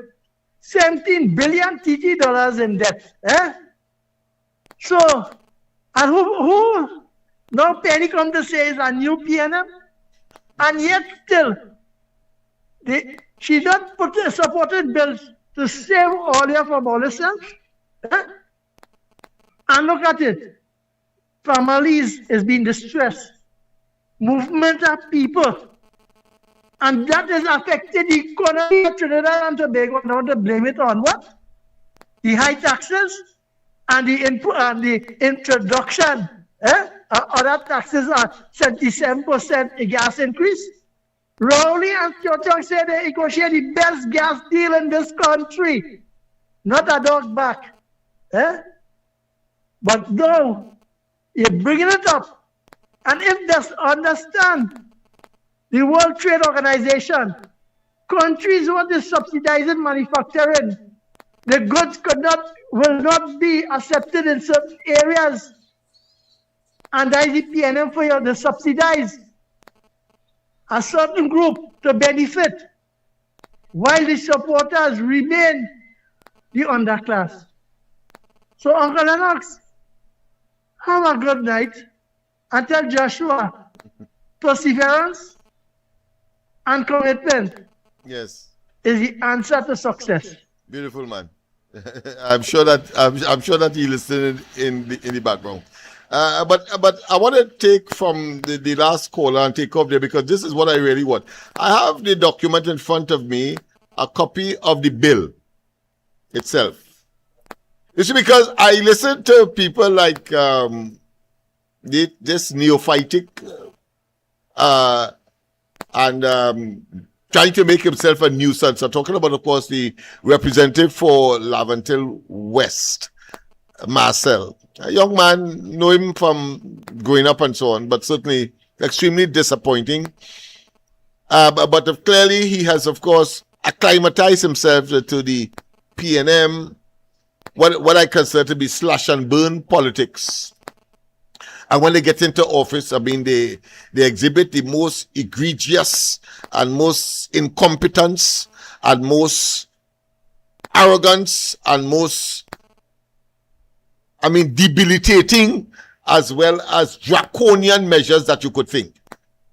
Speaker 5: 17 billion TT dollars in debt. So, and who now Penny come to say is a new PNM? And yet still, she don't supported bills to save Aulia from all herself. And look at it. Families is being distressed. Movement of people. And that has affected the economy of Trinidad and Tobago. Now to blame it on what? The high taxes and the introduction. Other taxes are 77% gas increase. Rowley and Kyoto said they negotiate the best gas deal in this country. Not a dog back. But no, you're bringing it up. And if they understand the World Trade Organization, countries want to subsidize manufacturing. The goods will not be accepted in certain areas. And that is the PNM for you to subsidize a certain group to benefit, while the supporters remain the underclass. So Uncle Lennox, have a good night, and tell Joshua, perseverance and commitment, yes, is the answer to success.
Speaker 2: Beautiful man. I'm sure that he listened in the background. But I want to take from the last caller and take off there, because this is what I really want. I have the document in front of me, a copy of the bill itself. You see, because I listen to people like this neophytic and trying to make himself a nuisance. I'm talking about, of course, the representative for Laventille West, Marcel. A young man, know him from growing up and so on, but certainly extremely disappointing. But clearly he has, of course, acclimatized himself to the PNM, what I consider to be slash and burn politics. And when they get into office, I mean, they exhibit the most egregious and most incompetence and most arrogance and most, I mean, debilitating as well as draconian measures that you could think.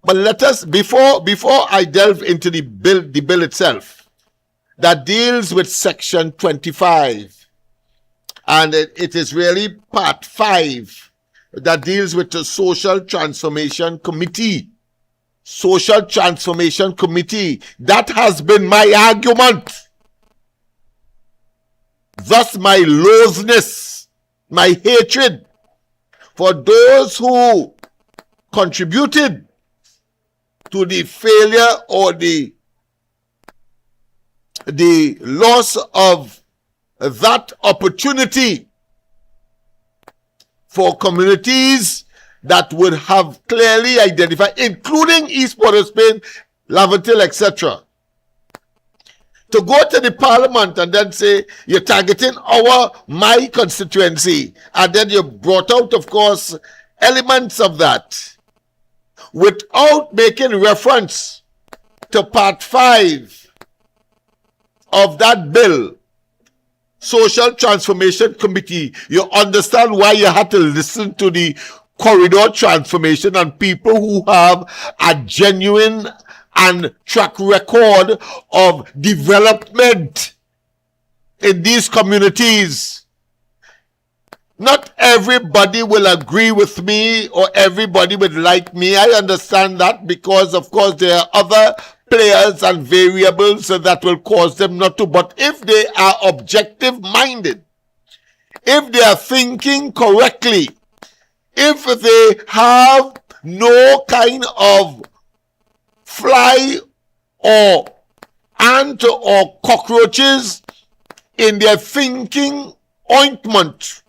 Speaker 2: But let us, before I delve into the bill itself, that deals with Section 25, and it is really Part 5, that deals with the Social Transformation Committee. Social Transformation Committee. That has been my argument. Thus my loathness, my hatred for those who contributed to the failure or the loss of that opportunity for communities that would have clearly identified, including East Port of Spain, Laventille, etc., to go to the parliament and then say you're targeting my constituency, and then you brought out, of course, elements of that without making reference to Part 5 of that bill, Social Transformation Committee. You understand why you had to listen to the corridor transformation and people who have a genuine and track record of development in these communities. Not everybody will agree with me or everybody would like me. I understand that, because of course there are other players and variables that will cause them not to. But if they are objective minded, if they are thinking correctly, if they have no kind of fly or ant or cockroaches in their thinking ointment,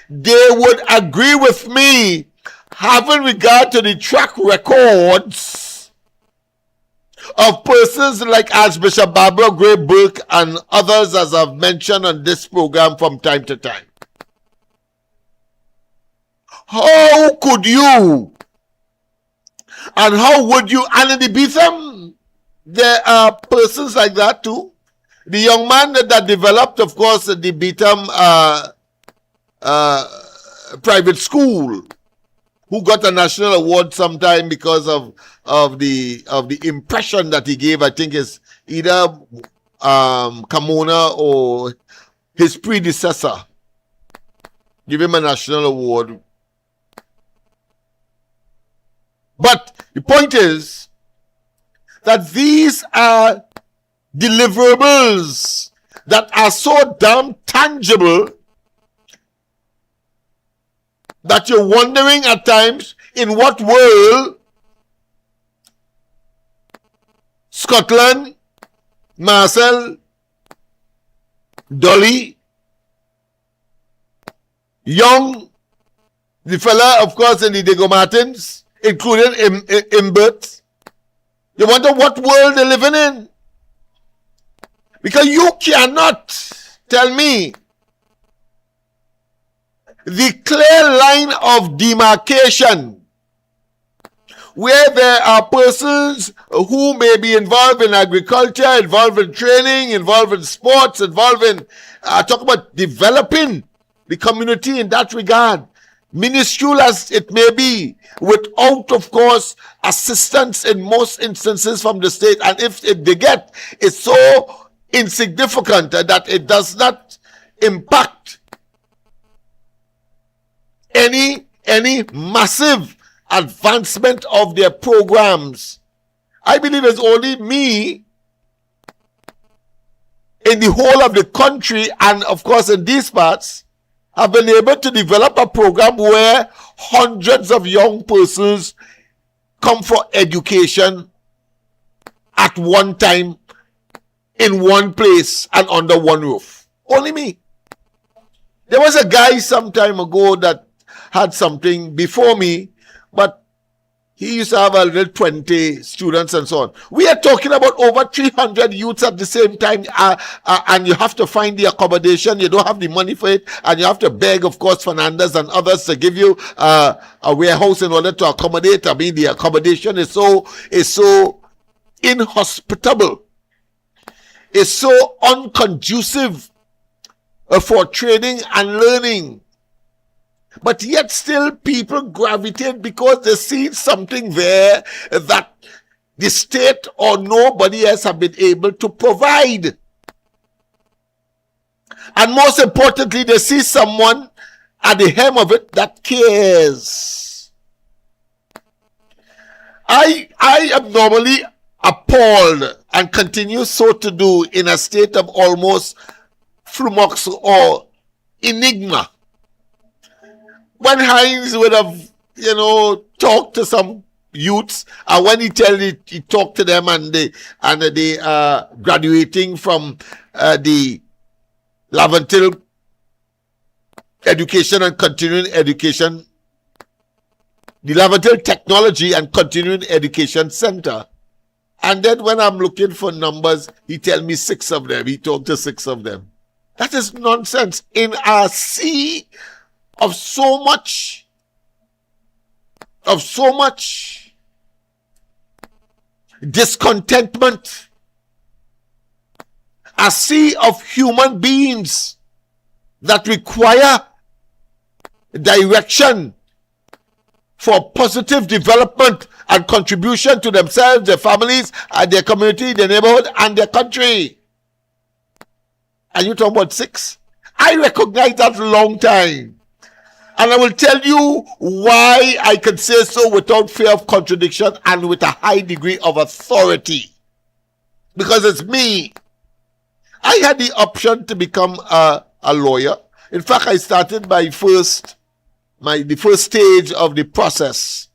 Speaker 2: they would agree with me having regard to the track records of persons like Archbishop Barbara Gray Burke and others, as I've mentioned on this program from time to time. How could you, and how would you, and in the Betham, there are persons like that too. The young man that developed, of course, the Betham private school, who got a national award sometime because of the impression that he gave. I think is either Kamona or his predecessor give him a national award. But the point is that these are deliverables that are so damn tangible that you're wondering at times in what world Scotland, Marcel, Dolly, Young, the fella, of course, in the Diego Martins, including Imbert. You wonder what world they're living in. Because you cannot tell me the clear line of demarcation where there are persons who may be involved in agriculture, involved in training, involved in sports, involved in, talk about developing the community in that regard, minuscule as it may be, without, of course, assistance in most instances from the state. And if they get, it's so insignificant that it does not impact any massive advancement of their programs. I believe it's only me in the whole of the country, and of course in these parts, have been able to develop a program where hundreds of young persons come for education at one time, in one place and under one roof. Only me. There was a guy some time ago that had something before me, but he used to have a little 20 students and so on. We are talking about over 300 youths at the same time, and you have to find the accommodation. You don't have the money for it, and you have to beg, of course, Fernandez and others to give you a warehouse in order to accommodate. I mean, the accommodation is so inhospitable. It's so unconducive for training and learning. But yet still people gravitate because they see something there that the state or nobody else have been able to provide. And most importantly, they see someone at the helm of it that cares. I am normally appalled and continue so to do in a state of almost flummox or enigma. When Hines would have, talked to some youths, and when he talked to them and they graduating from the Laventil Education and Continuing Education, the Laventil Technology and Continuing Education Center. And then when I'm looking for numbers, he tell me 6 of them. He talked to 6 of them. That is nonsense. In a sea of so much discontentment, a sea of human beings that require direction for positive development and contribution to themselves, their families, and their community, their neighborhood, and their country. And you talk about 6? I recognize that long time. And I will tell you why I can say so without fear of contradiction and with a high degree of authority. Because it's me. I had the option to become a lawyer. In fact, I started the first stage of the process.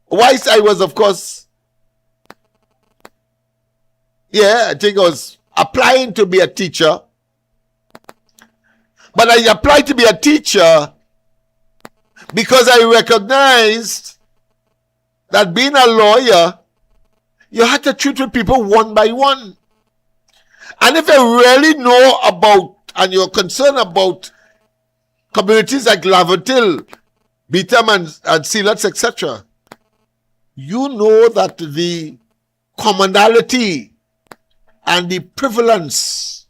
Speaker 2: Whilst I was, of course, I think I was applying to be a teacher. But I applied to be a teacher Because I recognized that being a lawyer, you had to treat with people one by one. And if you really know about and you're concerned about communities like Lavatil, Beetham and Sealots, etc., you know that the commonality and the prevalence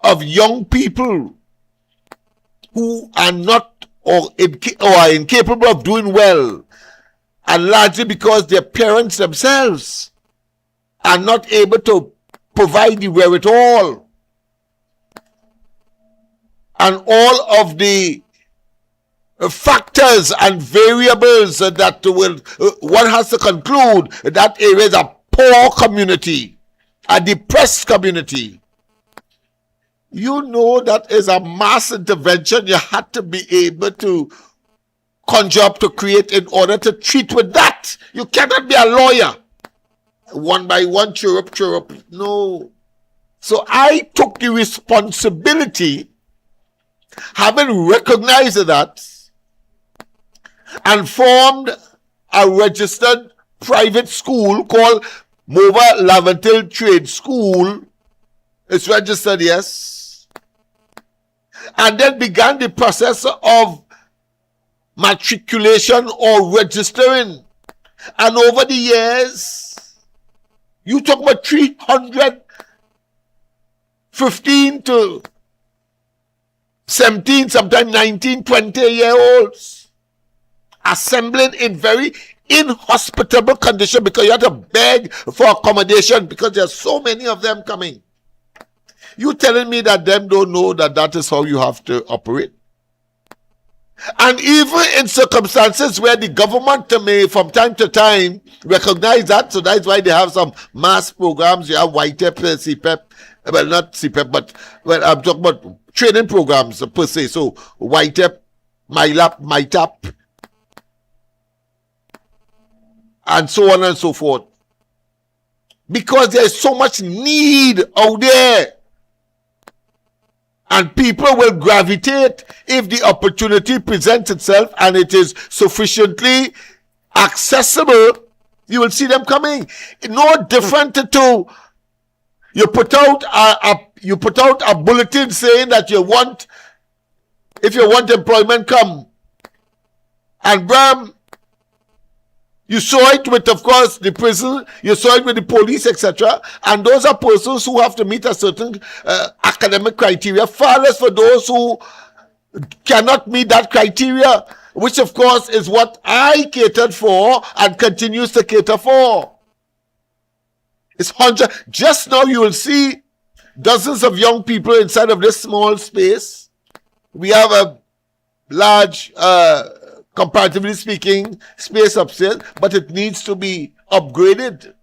Speaker 2: of young people who are not or are incapable of doing well, and largely because their parents themselves are not able to provide the wherewithal and all of the factors and variables that will one has to conclude that area is a poor community, a depressed community. You know that is a mass intervention you had to be able to conjure up to create in order to treat with that. You cannot be a lawyer. One by one, chirrup, chirrup. No. So I took the responsibility, having recognized that, and formed a registered private school called Mova Lavatil Trade School. It's registered, yes. And then began the process of matriculation or registering. And over the years, you talk about 315 to 17, sometimes 19, 20-year-olds assembling in very inhospitable condition because you have to beg for accommodation because there are so many of them coming. You telling me that them don't know that that is how you have to operate? And even in circumstances where the government may from time to time recognize that, so that's why they have some mass programs. You have YTEP, CPEP, well not CPEP, but well I'm talking about training programs per se. So YTEP, MyLab, MyTap, and so on and so forth. Because there is so much need out there. And people will gravitate if the opportunity presents itself and it is sufficiently accessible. You will see them coming. No different to you put out a bulletin saying that you want, if you want employment, come. And Bram, you saw it with, of course, the prison, you saw it with the police, etc. And those are persons who have to meet a certain academic criteria, far less for those who cannot meet that criteria, which, of course, is what I catered for and continues to cater for. It's 100. Just now you will see dozens of young people inside of this small space. We have a large comparatively speaking, space upstairs, but it needs to be upgraded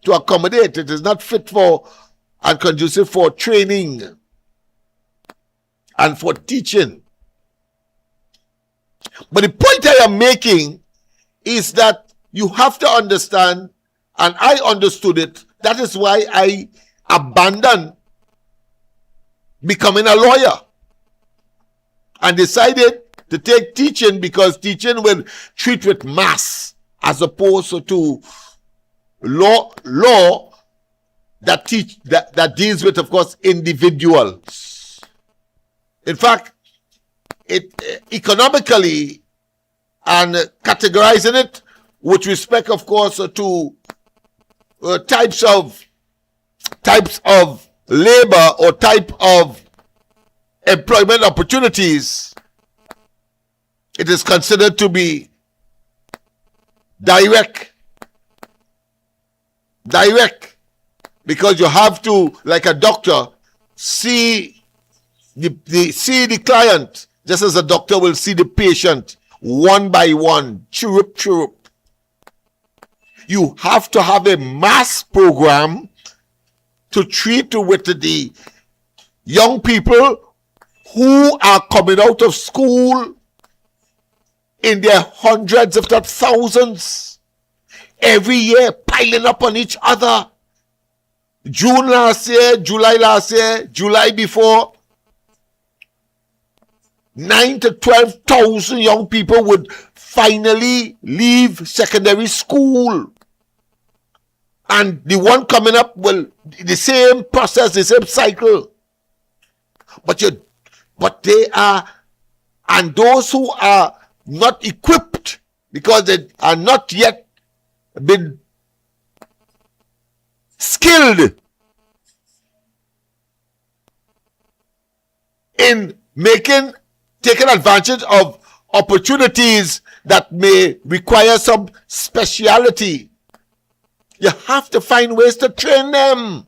Speaker 2: to accommodate. It is not fit for and conducive for training and for teaching. But the point I am making is that you have to understand, and I understood it, that is why I abandoned becoming a lawyer and decided to take teaching, because teaching will treat with mass as opposed to law that deals with, of course, individuals. In fact, it economically and categorizing it with respect, of course, to types of labor or type of employment opportunities, it is considered to be direct, because you have to, like a doctor, see the client just as a doctor will see the patient one by one, chirrup. You have to have a mass program to treat with the young people who are coming out of school in their hundreds, if not thousands, every year, piling up on each other. June last year, July last year, July before, 9 to 12,000 young people would finally leave secondary school. And the one coming up will the same process, the same cycle. But they are, and those who are not equipped because they are not yet been skilled in taking advantage of opportunities that may require some speciality. You have to find ways to train them.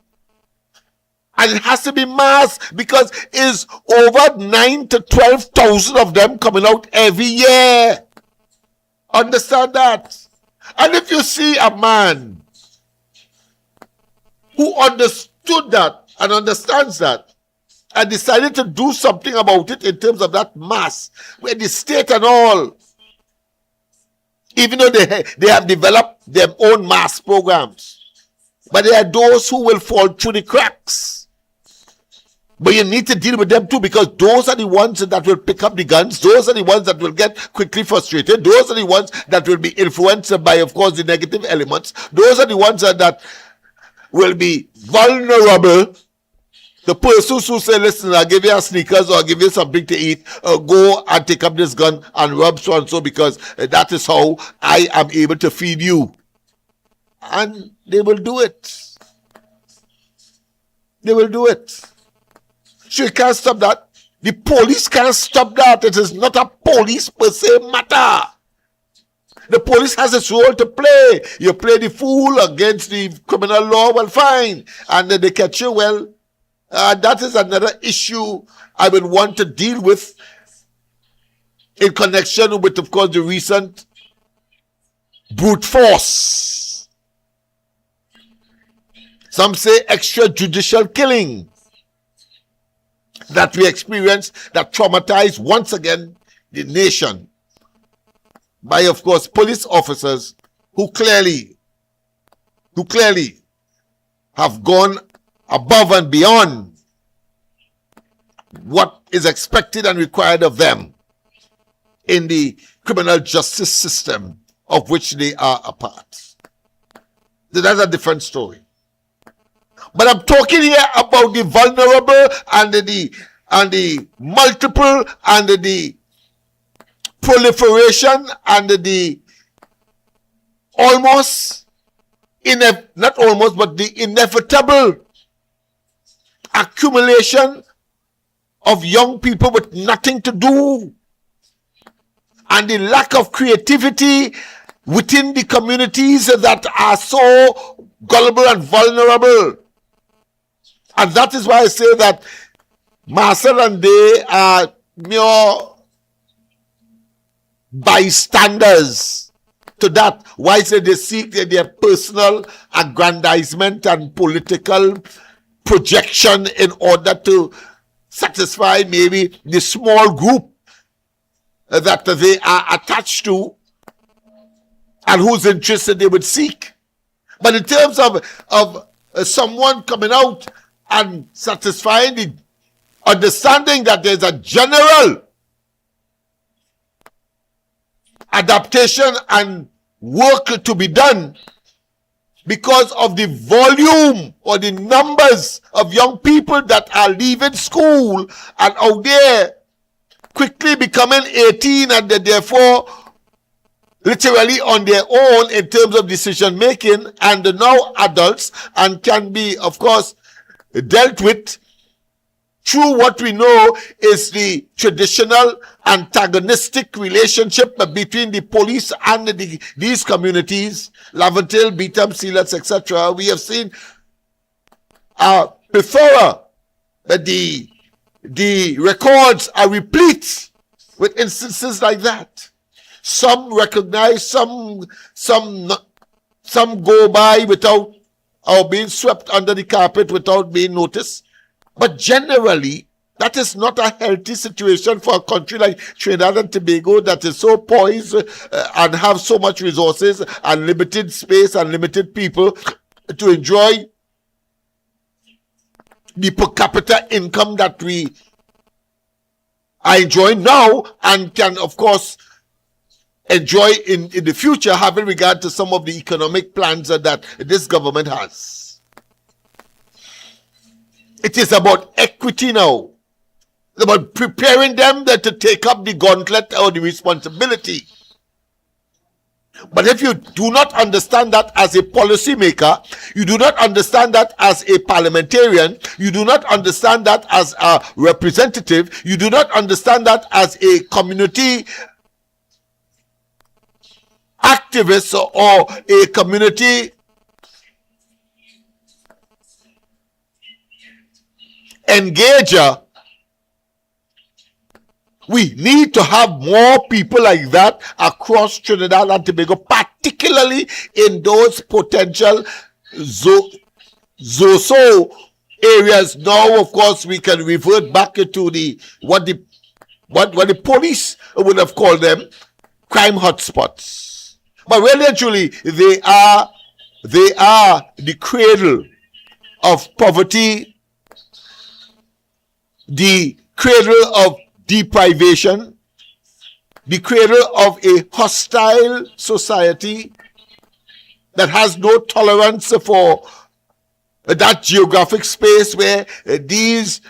Speaker 2: And it has to be mass because it's over 9 to 12,000 of them coming out every year. Understand that? And if you see a man who understood that and understands that and decided to do something about it in terms of that mass, where the state and all, even though they have developed their own mass programs, but there are those who will fall through the cracks. But you need to deal with them too, because those are the ones that will pick up the guns. Those are the ones that will get quickly frustrated. Those are the ones that will be influenced by, of course, the negative elements. Those are the ones that will be vulnerable. The persons who say, listen, I'll give you a sneakers or I'll give you something to eat, go and take up this gun and rub so and so because that is how I am able to feed you. And they will do it. They will do it. So you can't stop that. The police can't stop that. It is not a police per se matter. The police has its role to play. You play the fool against the criminal law, well, fine. And then they catch you, well, that is another issue I would want to deal with in connection with, of course, the recent brute force. Some say extrajudicial killing that we experienced that traumatized once again the nation by, of course, police officers who clearly have gone above and beyond what is expected and required of them in the criminal justice system of which they are a part. So that's a different story. But I'm talking here about the vulnerable and the multiple and the proliferation and the the inevitable accumulation of young people with nothing to do, and the lack of creativity within the communities that are so gullible and vulnerable. And that is why I say that Marcel and they are mere bystanders to that. Why say they seek their personal aggrandizement and political projection in order to satisfy maybe the small group that they are attached to and whose interests they would seek. But in terms of someone coming out and satisfying the understanding that there's a general adaptation and work to be done because of the volume or the numbers of young people that are leaving school and out there quickly becoming 18 and they're therefore literally on their own in terms of decision making and now adults and can be, of course, dealt with through what we know is the traditional antagonistic relationship between the police and these communities, Laventille, Beetham, Sealats, etc. We have seen a plethora, the records are replete with instances like that. Some recognize, some go by without or being swept under the carpet without being noticed. But generally, that is not a healthy situation for a country like Trinidad and Tobago that is so poised and have so much resources and limited space and limited people to enjoy the per capita income that we are enjoying now and can, of course, enjoy in the future, having regard to some of the economic plans that this government has. It is about equity now. It's about preparing them to take up the gauntlet or the responsibility. But if you do not understand that as a policymaker, you do not understand that as a parliamentarian, you do not understand that as a representative, you do not understand that as a community activist or a community engager, we need to have more people like that across Trinidad and Tobago, particularly in those potential ZOSO areas. Now, of course, we can revert back to what the police would have called them, crime hotspots. But really and truly, they are the cradle of poverty, the cradle of deprivation, the cradle of a hostile society that has no tolerance for that geographic space where these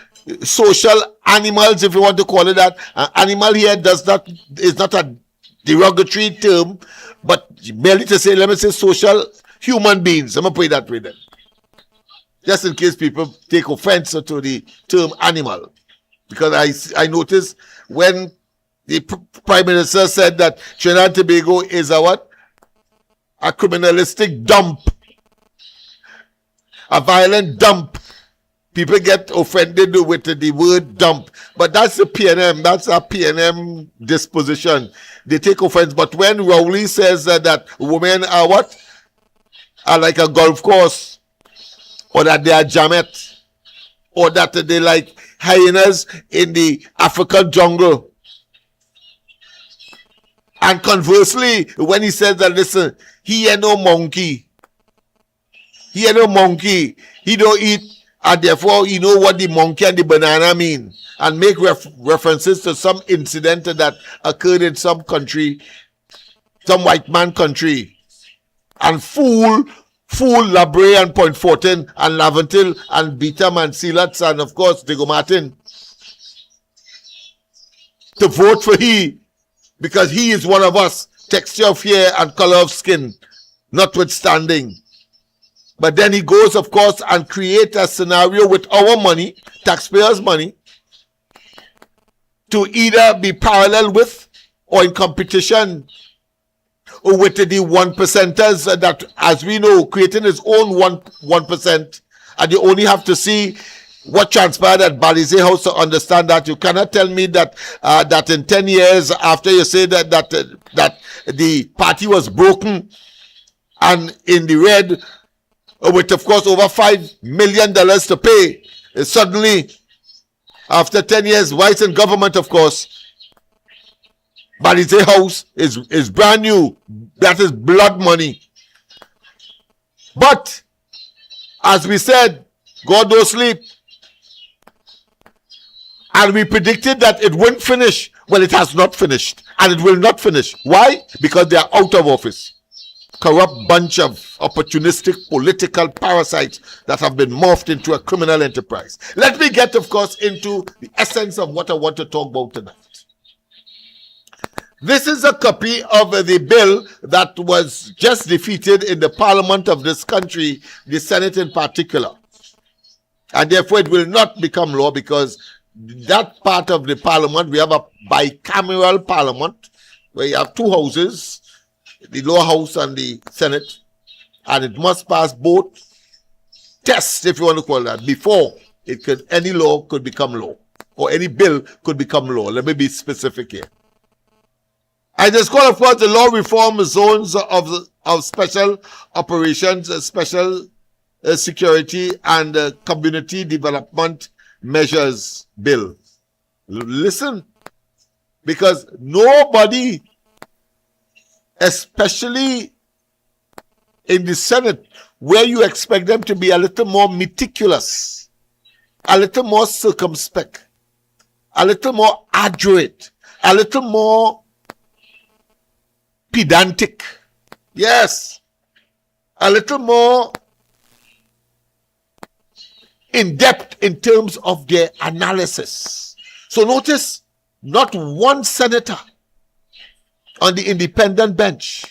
Speaker 2: social animals, if you want to call it that, animal here is not a derogatory term, but merely to say, let me say social human beings. I'm going to put it that way then. Just in case people take offense to the term animal. Because I noticed when the Prime Minister said that Trinidad and Tobago is a what? A criminalistic dump. A violent dump. People get offended with the word dump. But that's a PNM. That's a PNM disposition. They take offense. But when Rowley says that women are what? Are like a golf course. Or that they are jamet. Or that they like hyenas in the African jungle. And conversely, when he says that, listen, he ain't no monkey. He ain't no monkey. He don't eat, and therefore he know what the monkey and the banana mean. And make references to some incident that occurred in some country, some white man country. And fool Labre and Point Fortin and Laventil and Beetham and Silats and of course Diego Martin to vote for he, because he is one of us, texture of hair and color of skin notwithstanding. But then he goes, of course, and create a scenario with our money, taxpayers' money, to either be parallel with or in competition with the 1%ers that, as we know, creating his own 1%, and you only have to see what transpired at Balize House to understand that. You cannot tell me that that in 10 years after you say that the party was broken and in the red, with of course over $5 million to pay, suddenly after 10 years, whites in government, of course, Balize House is brand new. That is blood money. But, as we said, God don't sleep. And we predicted that it wouldn't finish. Well, it has not finished. And it will not finish. Why? Because they are out of office. Corrupt bunch of opportunistic political parasites that have been morphed into a criminal enterprise. Let me get, of course, into the essence of what I want to talk about tonight. This is a copy of the bill that was just defeated in the parliament of this country, the Senate in particular. And therefore it will not become law because that part of the parliament, we have a bicameral parliament where you have two houses, the lower house and the Senate, and it must pass both tests, if you want to call that, before any law could become law, or any bill could become law. Let me be specific here. And it's called, of course, the Law Reform Zones of Special Operations, Special Security and Community Development Measures Bill. Listen, because nobody, especially in the Senate, where you expect them to be a little more meticulous, a little more circumspect, a little more adroit, a little more pedantic. Yes, a little more in depth in terms of their analysis. So notice, not one senator on the independent bench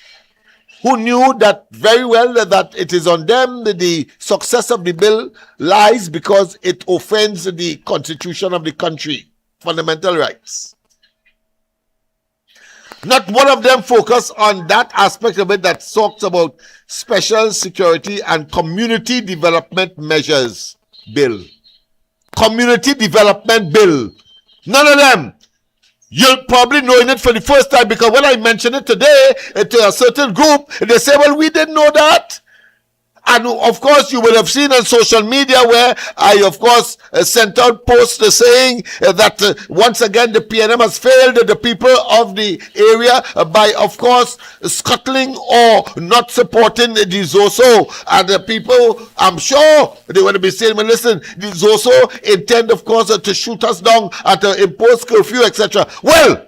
Speaker 2: who knew that very well that it is on them that the success of the bill lies because it offends the constitution of the country, fundamental rights. Not one of them focused on that aspect of it that talks about special security and community development measures bill. Community development bill. None of them. You're probably knowing it for the first time, because when I mention it today to a certain group, they say, well, we didn't know that. And of course, you will have seen on social media where I, of course, sent out posts saying that once again the PNM has failed the people of the area by, of course, scuttling or not supporting the ZOSO. And the people, I'm sure, they want to be saying, well, listen, the ZOSO intend, of course, to shoot us down and to impose curfew, etc. Well,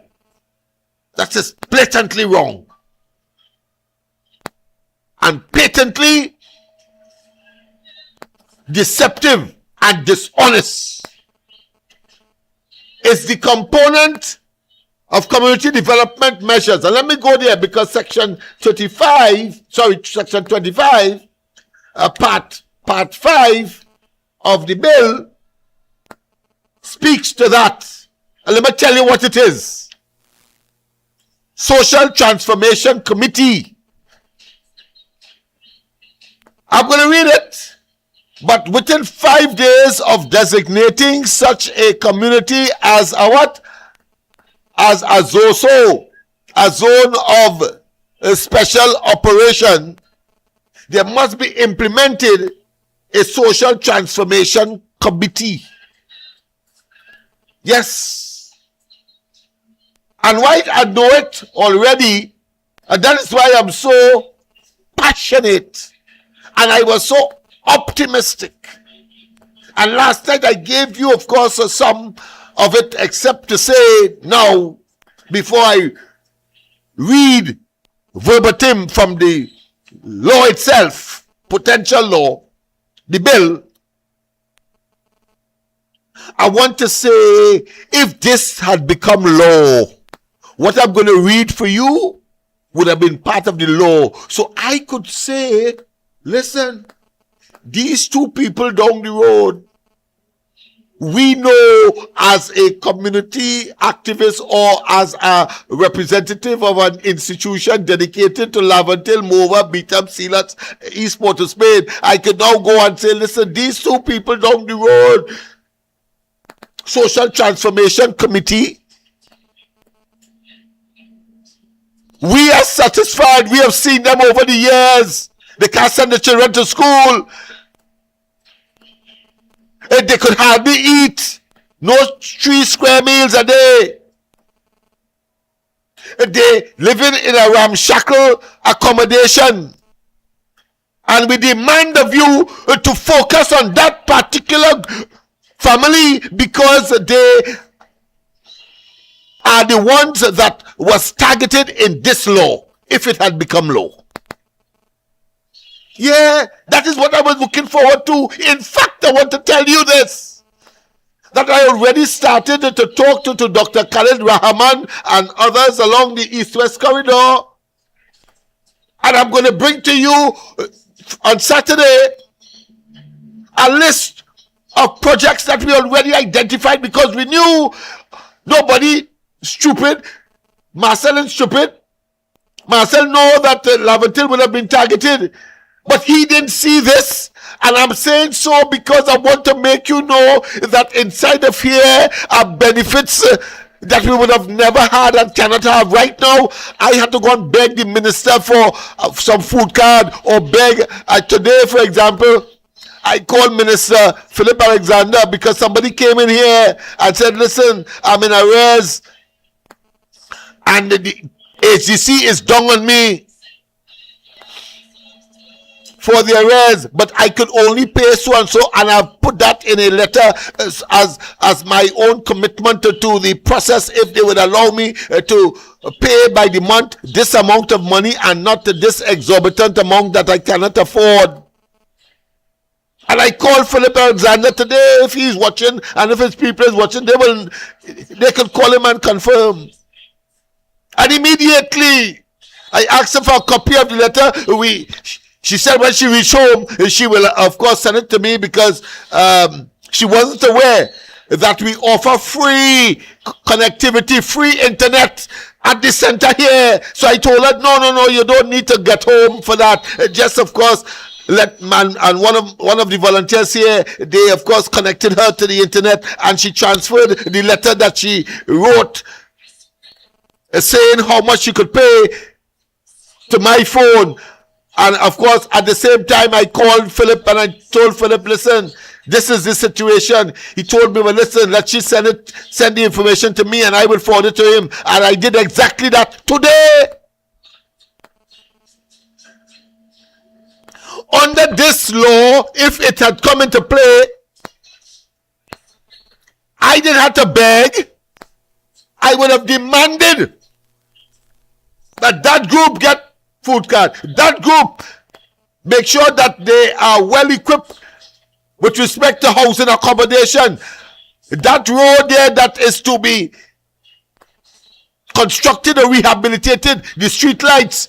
Speaker 2: that is blatantly wrong. And patently deceptive and dishonest. It's the component of community development measures. And let me go there, because section 25, part 5 of the bill speaks to that. And let me tell you what it is. Social Transformation Committee. I'm going to read it. But within 5 days of designating such a community as a what? As a ZOSO, a zone of special operation, there must be implemented a social transformation committee. Yes. And why I know it already, and that is why I'm so passionate, and I was so optimistic. And last night I gave you, of course, some of it, except to say now, before I read verbatim from the law itself, potential law, the bill, I want to say, if this had become law, what I'm going to read for you would have been part of the law. So I could say, listen, these two people down the road, we know as a community activist or as a representative of an institution dedicated to Laventille, Mova, Beetham, Sealats, East Port of Spain, I can now go and say, listen, these two people down the road, Social Transformation Committee, we are satisfied. We have seen them over the years. They can't send the children to school. They could hardly eat. No 3 square meals a day. They living in a ramshackle accommodation. And we demand of you to focus on that particular family, because they are the ones that was targeted in this law, if it had become law. Yeah, that is what I was looking forward to. In fact, I want to tell you this, that I already started to talk to Dr. Khalid Rahman and others along the East-West corridor. And I'm going to bring to you on Saturday a list of projects that we already identified, because we knew nobody stupid. Marcel is stupid. Marcel know that Laventille would have been targeted. But he didn't see this, and I'm saying so because I want to make you know that inside of here are benefits that we would have never had and cannot have. Right now, I had to go and beg the minister for some food card, or beg. Today, for example, I called Minister Philip Alexander because somebody came in here and said, listen, I'm in arrears, and the HGC is down on me for the arrears, but I could only pay so and so, and I've put that in a letter as my own commitment to the process, if they would allow me to pay by the month this amount of money and not this exorbitant amount that I cannot afford. And I called Philip Alexander today, if he's watching, and if his people is watching, they can call him and confirm. And immediately I asked her for a copy of the letter. She said when she reached home, she will, of course, send it to me, because she wasn't aware that we offer free connectivity, free internet at the center here. So I told her, no, you don't need to get home for that. Just, of course, and one of the volunteers here, they, of course, connected her to the internet, and she transferred the letter that she wrote saying how much she could pay to my phone. And of course, at the same time, I called Philip and I told Philip, listen, this is the situation. He told me, well, listen, let you send the information to me and I will forward it to him. And I did exactly that today. Under this law, if it had come into play, I didn't have to beg. I would have demanded that group get food card. That group make sure that they are well equipped with respect to housing accommodation. That road there that is to be constructed or rehabilitated, the street lights,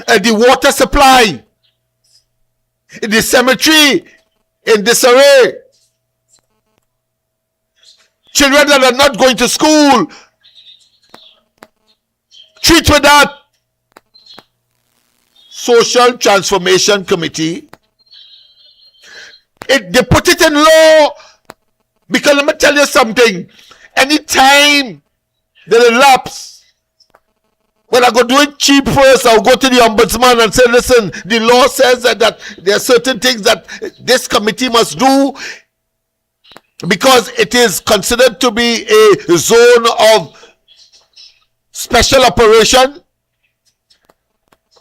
Speaker 2: the water supply, the cemetery in disarray, children that are not going to school, treat with that. Social Transformation Committee, they put it in law, because let me tell you something, anytime there elapse, when I go do it cheap first, I'll go to the ombudsman and say, listen, the law says that there are certain things that this committee must do, because it is considered to be a zone of special operation.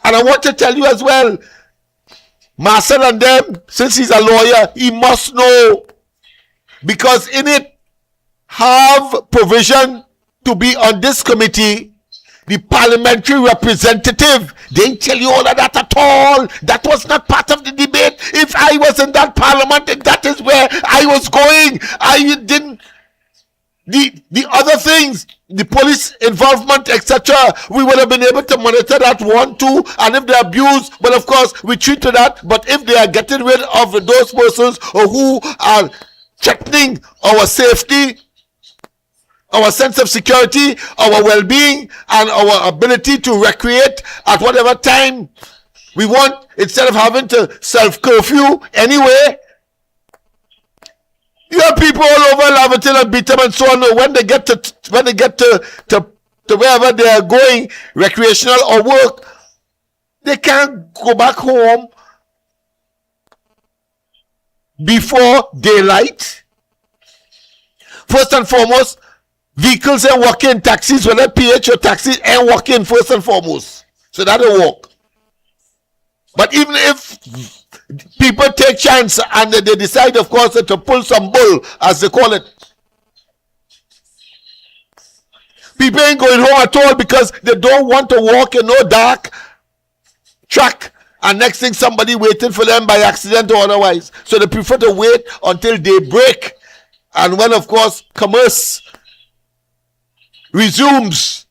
Speaker 2: And I want to tell you as well, Marcel and them, since he's a lawyer, he must know, because in it have provision to be on this committee. The parliamentary representative, they didn't tell you all of that at all. That was not part of the debate. If I was in that parliament, that is where I was going. I didn't. The other things, the police involvement, etc., we would have been able to monitor that 1, 2, and if they abuse, well, of course, we treat to that. But if they are getting rid of those persons who are threatening our safety, our sense of security, our well-being, and our ability to recreate at whatever time we want, instead of having to self-curfew anyway. You have people all over Lavatil and Beetham and so on. When they get to wherever they are going, recreational or work, they can't go back home before daylight. First and foremost, vehicles ain't working, taxis, whether PH or taxis ain't working first and foremost. So that'll work. But even if people take chance and they decide, of course, to pull some bull, as they call it, people ain't going home at all, because they don't want to walk in no dark track and next thing somebody waiting for them by accident or otherwise. So they prefer to wait until daybreak, and when, of course, commerce resumes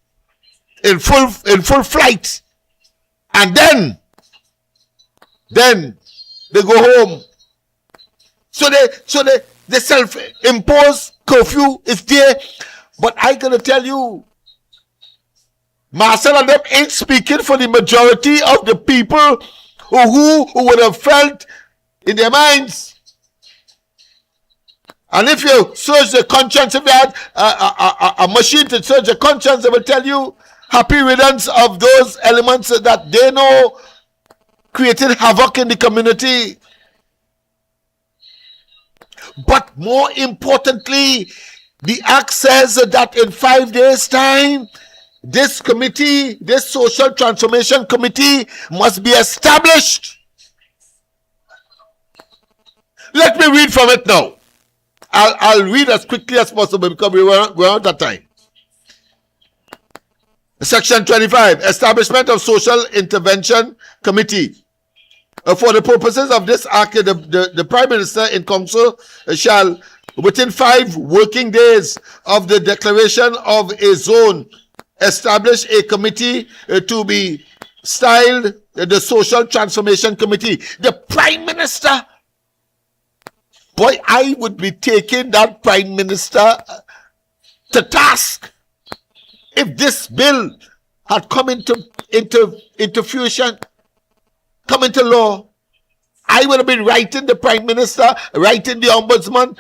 Speaker 2: in full flight, and then they go home. So the self-imposed curfew is there. But I gotta tell you, Marcel and them ain't speaking for the majority of the people who would have felt in their minds. And if you search the conscience, if you had a machine to search the conscience, they will tell you happy riddance of those elements that they know created havoc in the community. But more importantly, the act says that in 5 days' time, this committee, this social transformation committee, must be established. Let me read from it now. I'll read as quickly as possible because we're out of time. Section 25, Establishment of Social Intervention Committee. For the purposes of this act, the Prime Minister in Council shall, within 5 working days of the declaration of a zone, establish a committee to be styled the Social Transformation Committee. The Prime Minister, boy, I would be taking that Prime Minister to task if this bill had come into fruition, come into law. I would have been writing the Prime Minister, writing the Ombudsman,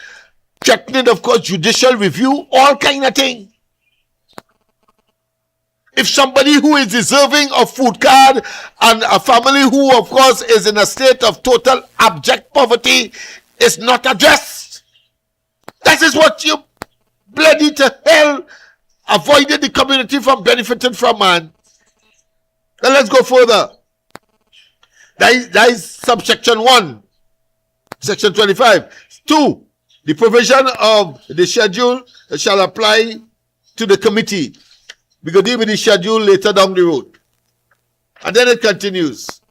Speaker 2: threatening, of course, judicial review, all kind of thing. If somebody who is deserving of food card and a family who, of course, is in a state of total abject poverty is not addressed, that is what you bloody to hell avoided the community from benefiting from, man. Now let's go further. That is subsection 1, section 25. 2, the provision of the schedule shall apply to the committee. We will deal with the schedule later down the road. And then it continues.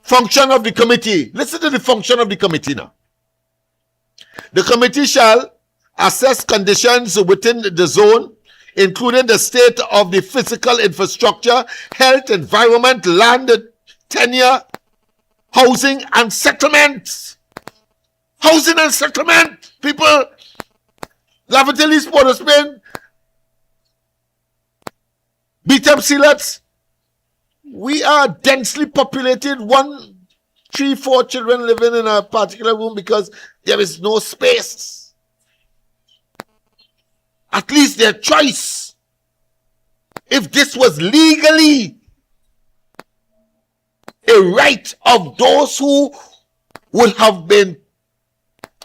Speaker 2: Function of the committee. Listen to the function of the committee now. The committee shall assess conditions within the zone, including the state of the physical infrastructure, health, environment, land, tenure, housing, and settlements. Housing and settlement, people. Laventille East Port of Spain, Beetham Sealats, we are densely populated, 1, 3, 4 children living in a particular room because there is no space. At least their choice. If this was legally a right of those who would have been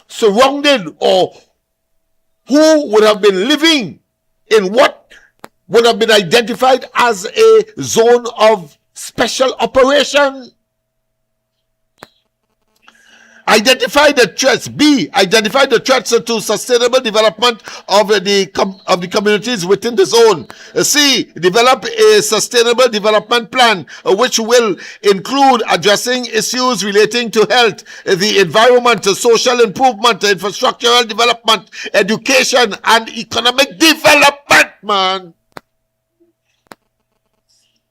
Speaker 2: surrounded or who would have been living in what would have been identified as a zone of special operation. Identify the threats. B, identify the threats to sustainable development of the communities within the zone. C, develop a sustainable development plan which will include addressing issues relating to health, the environment, social improvement, infrastructural development, education, and economic development, man.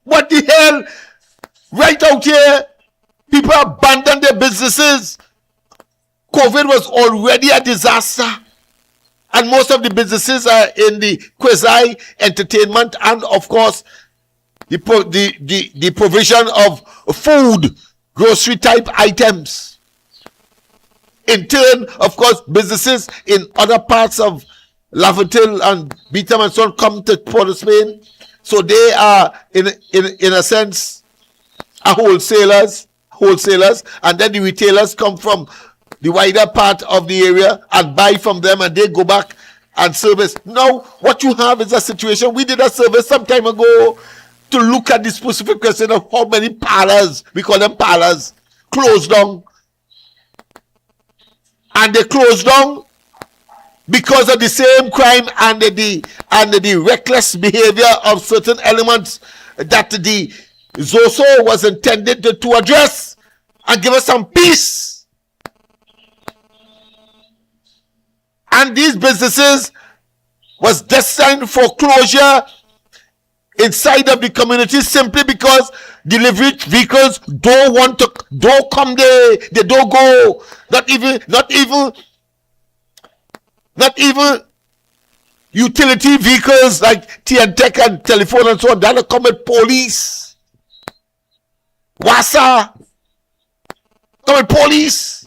Speaker 2: What the hell? Right out here, people abandon their businesses. COVID was already a disaster. And most of the businesses are in the quasi-entertainment and, of course, the provision of food, grocery type items. In turn, of course, businesses in other parts of Laventille and Beetham and so on come to Port of Spain. So they are, in a sense, wholesalers, and then the retailers come from the wider part of the area and buy from them, and they go back and service. Now, what you have is a situation. We did a survey some time ago to look at the specific question of how many parlors, we call them parlors, closed down. And they closed down because of the same crime and the reckless behavior of certain elements that the ZOSO was intended to address and give us some peace. And these businesses was destined for closure inside of the community simply because delivery vehicles don't come there. They don't go. Not even utility vehicles like TNTech and telephone and so on. That'll come with police. WASA. Come with police.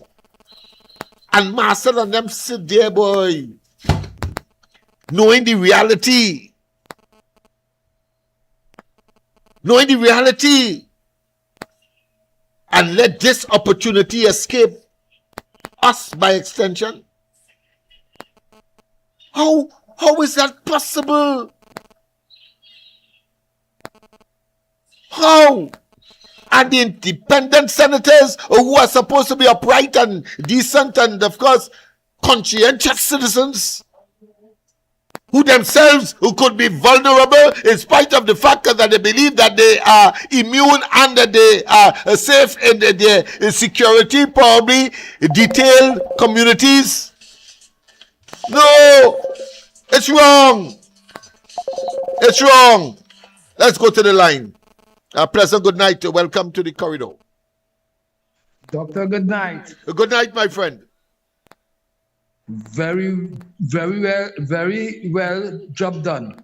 Speaker 2: And master and them sit there, boy. Knowing the reality. Knowing the reality. And let this opportunity escape us by extension. How is that possible? How? and the independent senators who are supposed to be upright and decent and, of course, conscientious citizens who themselves who could be vulnerable in spite of the fact that they believe that they are immune and that they are safe in their security, probably detailed communities. No, it's wrong. It's wrong. Let's go to the line. Pleasant good night. Welcome to the corridor.
Speaker 6: Doctor, good night.
Speaker 2: Good night, my friend.
Speaker 6: Very well job done.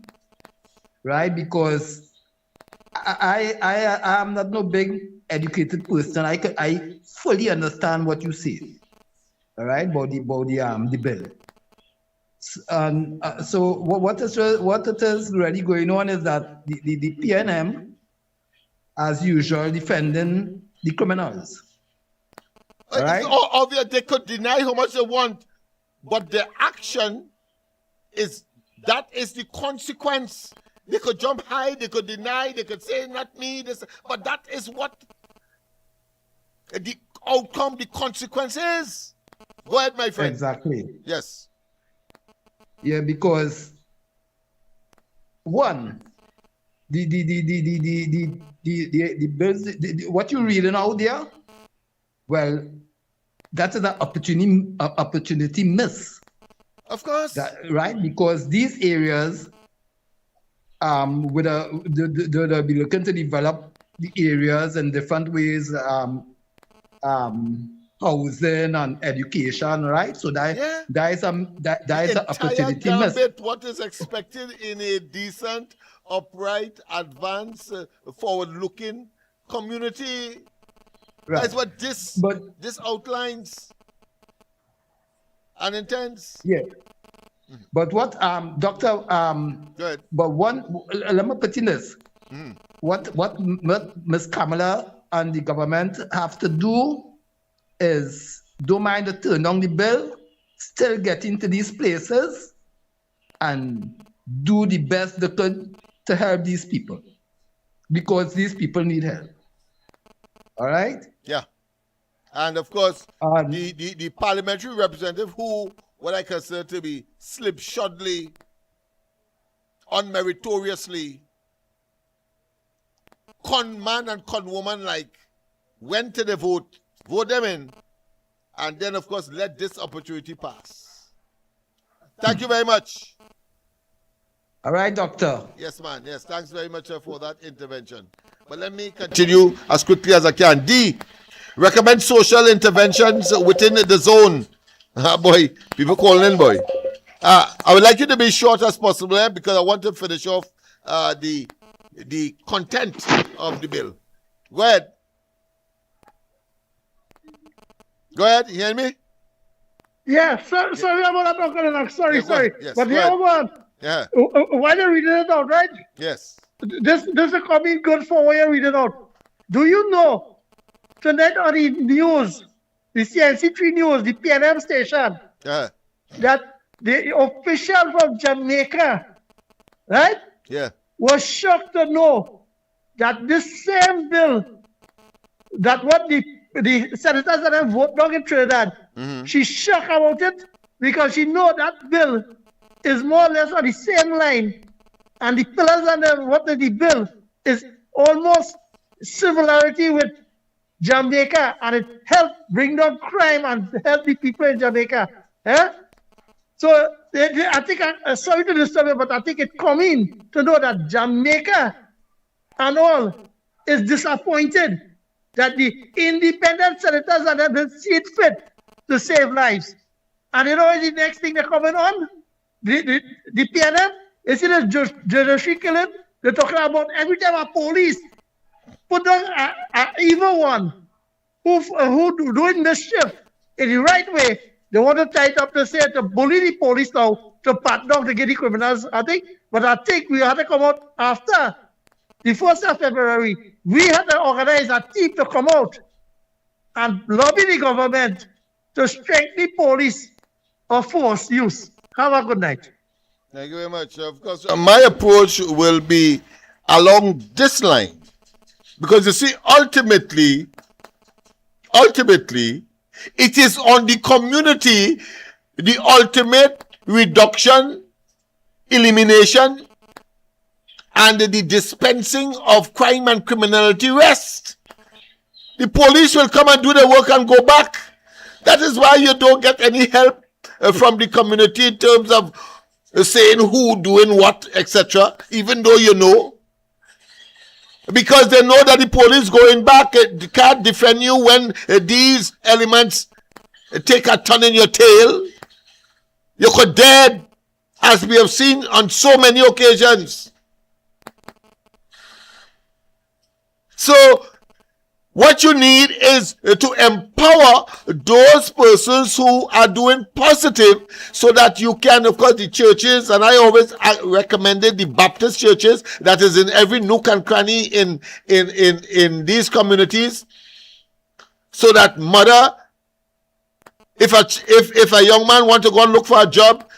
Speaker 6: Right? Because I am not no big educated person. I fully understand what you say. All right, about the bill. So what it is really going on is that the PNM, as usual, defending the criminals. All right?
Speaker 2: Obvious they could deny how much they want, but the action is the consequence. They could jump high, they could deny, they could say not me, this, but that is what the outcome, the consequence is. Go ahead, my friend.
Speaker 6: Exactly.
Speaker 2: Yes.
Speaker 6: Yeah, because one, the bills, what you're reading out there, well, that is an opportunity miss.
Speaker 2: Of course.
Speaker 6: Right? Because these areas, they'll be looking to develop the areas in different ways, housing and education, right? So that is an opportunity miss.
Speaker 2: What is expected in a decent, upright, advanced, forward-looking community. Right. That's what this outlines and intends.
Speaker 6: Yeah. But what Doctor
Speaker 2: Go ahead.
Speaker 6: But let me put in this. What Ms. Kamala and the government have to do is don't mind to turn down the bill, still get into these places and do the best they could to help these people, because these people need help. All right?
Speaker 2: Yeah. And of course, the parliamentary representative who, what I consider to be slipshodly, unmeritoriously, con man and con woman like, went to the vote them in, and then of course let this opportunity pass. Thank you very much.
Speaker 6: All right, Doctor.
Speaker 2: Yes, man. Yes, thanks very much for that intervention. But let me continue as quickly as I can. D, recommend social interventions within the zone. Boy, people calling in, boy. I would like you to be short as possible because I want to finish off the content of the bill. Go ahead. Go ahead. You hear me?
Speaker 5: Yeah, sorry about that, Dr. Lennox. Sorry.
Speaker 2: Yes,
Speaker 5: but here we go.
Speaker 2: Yeah.
Speaker 5: While you're reading it out, right?
Speaker 2: Yes.
Speaker 5: This is coming good for while you're reading it out. Do you know, tonight on the news, the CNC3 News, the PNM station, that the official from Jamaica, right?
Speaker 2: Yeah.
Speaker 5: Was shocked to know that this same bill, that what the senators that have voted down in Trinidad, she's shocked about it because she know that bill is more or less on the same line, and the pillars and the bill is almost similarity with Jamaica, and it helped bring down crime and help the people in Jamaica. So I think, sorry to disturb you, but I think it's coming to know that Jamaica and all is disappointed that the independent senators and them see it fit to save lives. And you know the next thing they're coming on? The PNM, is it a judiciary killing? They're talking about every time a police put down an evil one who doing mischief in the right way, they want to tie it up to say to bully the police now to pat down to get the criminals, I think. But I think we had to come out after the 1st of February. We had to organize a team to come out and lobby the government to strengthen the police of force use. Have a good night.
Speaker 2: Thank you very much. Of course, my approach will be along this line. Because you see, ultimately, it is on the community, the ultimate reduction, elimination, and the dispensing of crime and criminality rest. The police will come and do their work and go back. That is why you don't get any help from the community in terms of saying who doing what, etc., even though you know. Because they know that the police going back can't defend you when these elements take a turn in your tail. You could dead, as we have seen on so many occasions. So, what you need is to empower those persons who are doing positive so that you can, of course, the churches, and I always recommended the Baptist churches that is in every nook and cranny in these communities, so that mother, if a young man want to go and look for a job,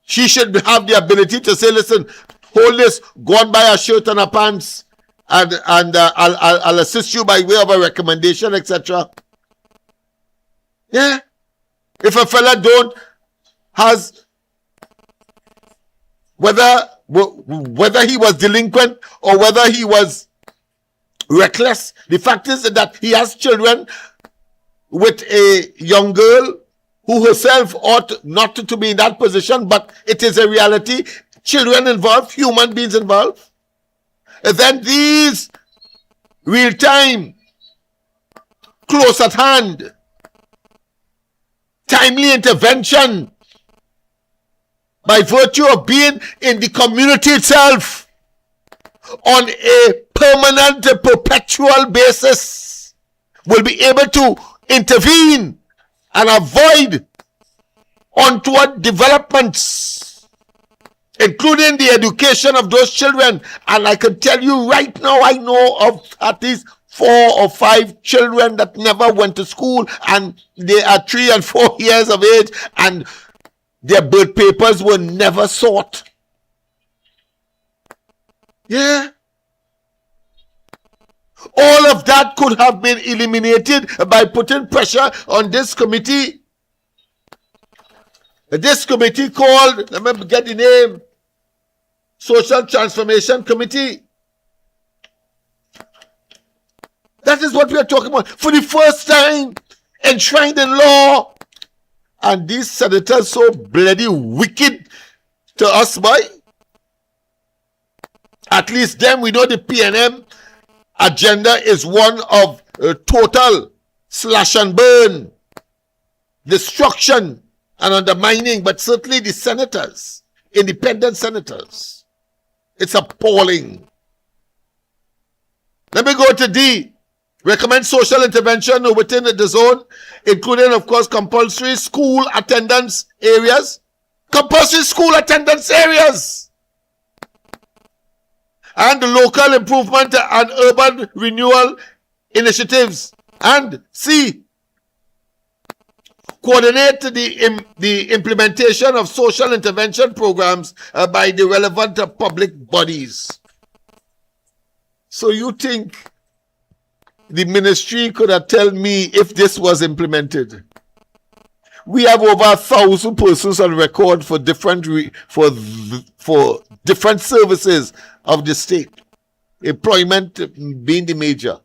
Speaker 2: she should have the ability to say, listen, hold this, go and buy a shirt and a pants, and I'll assist you by way of a recommendation, etc. Yeah. If a fella has, whether he was delinquent or whether he was reckless, the fact is that he has children with a young girl who herself ought not to be in that position, but it is a reality. Children involved, human beings involved. And then these real-time, close at hand, timely intervention by virtue of being in the community itself on a permanent, perpetual basis will be able to intervene and avoid untoward developments, including the education of those children. And I can tell you right now, I know of at least 4 or 5 children that never went to school, and they are 3 and 4 years of age, and their birth papers were never sought. Yeah. All of that could have been eliminated by putting pressure on this committee. This committee called, let me get the name, Social Transformation Committee. That is what we are talking about. For the first time, enshrined in law. And these senators so bloody wicked to us, boy. At least them, we know the PNM agenda is one of total slash and burn, destruction and undermining, but certainly the senators, independent senators, it's appalling. Let me go to D. Recommend social intervention within the zone, including, of course, compulsory school attendance areas. Compulsory school attendance areas. And the local improvement and urban renewal initiatives. And C. Coordinate the implementation of social intervention programs by the relevant public bodies. So you think the ministry could have told me if this was implemented? We have over 1,000 persons on record for different different services of the state, employment being the major.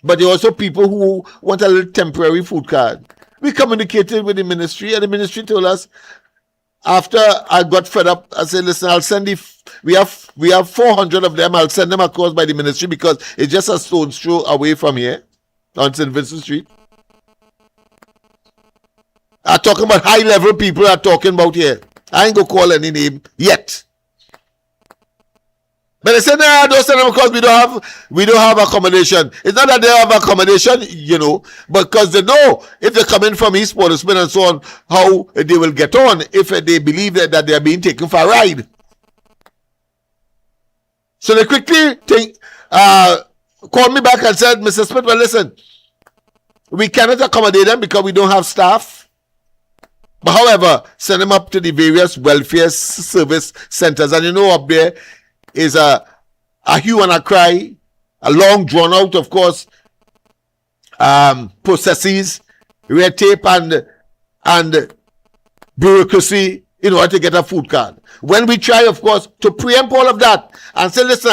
Speaker 2: But there are also people who want a little temporary food card. We communicated with the ministry, and the ministry told us, after I got fed up, I said, listen, I'll send we have 400 of them. I'll send them across by the ministry because it's just a stone's throw away from here on St. Vincent Street. I'm talking about high-level people are talking about here. I ain't going to call any name yet. But they said, nah, don't send them because we don't have accommodation. It's not that they have accommodation, you know, but because they know if they come in from East Portisman and so on, how they will get on if they believe that they are being taken for a ride. So they quickly called me back and said, Mr. Smith, well, listen, we cannot accommodate them because we don't have staff. But however, send them up to the various welfare service centers. And you know, up there is a hue and a cry a long drawn out, of course, processes, red tape and bureaucracy in order to get a food card. When we try, of course, to preempt all of that and say, listen,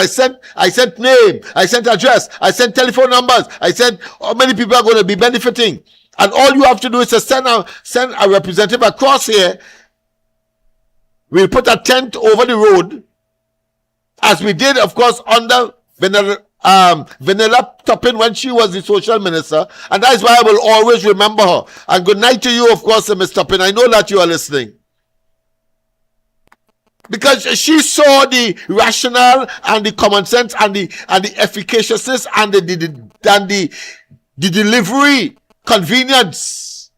Speaker 2: I sent name, I sent address, I sent telephone numbers, I sent how many people are going to be benefiting, and all you have to do is to send a representative across here. We'll put a tent over the road, as we did, of course, under Vanilla Toppin when she was the social minister, and that's why I will always remember her. And good night to you, of course, Ms. Toppin. I know that you are listening. Because she saw the rationale and the common sense and the efficaciousness and the delivery convenience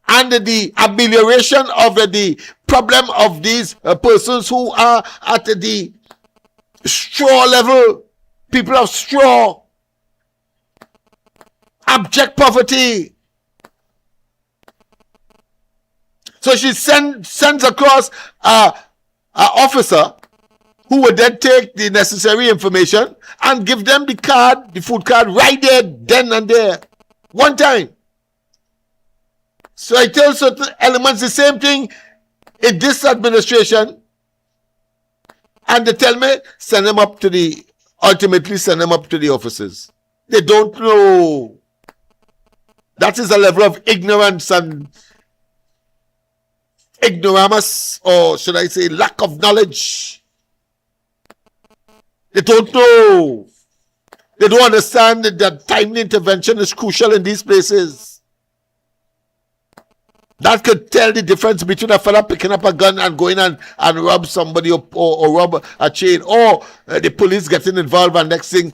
Speaker 2: and the amelioration of the problem of these persons who are at the straw level, people of straw, abject poverty. So she sends across an officer who would then take the necessary information and give them the food card right there, then and there, one time. So I tell certain elements the same thing in this administration, and they tell me, ultimately send them up to the offices. They don't know. That is a level of ignorance and ignoramus, or should I say lack of knowledge. They don't know. They don't understand that timely intervention is crucial in these places. That could tell the difference between a fella picking up a gun and going and rob somebody or rob a chain, or the police getting involved and next thing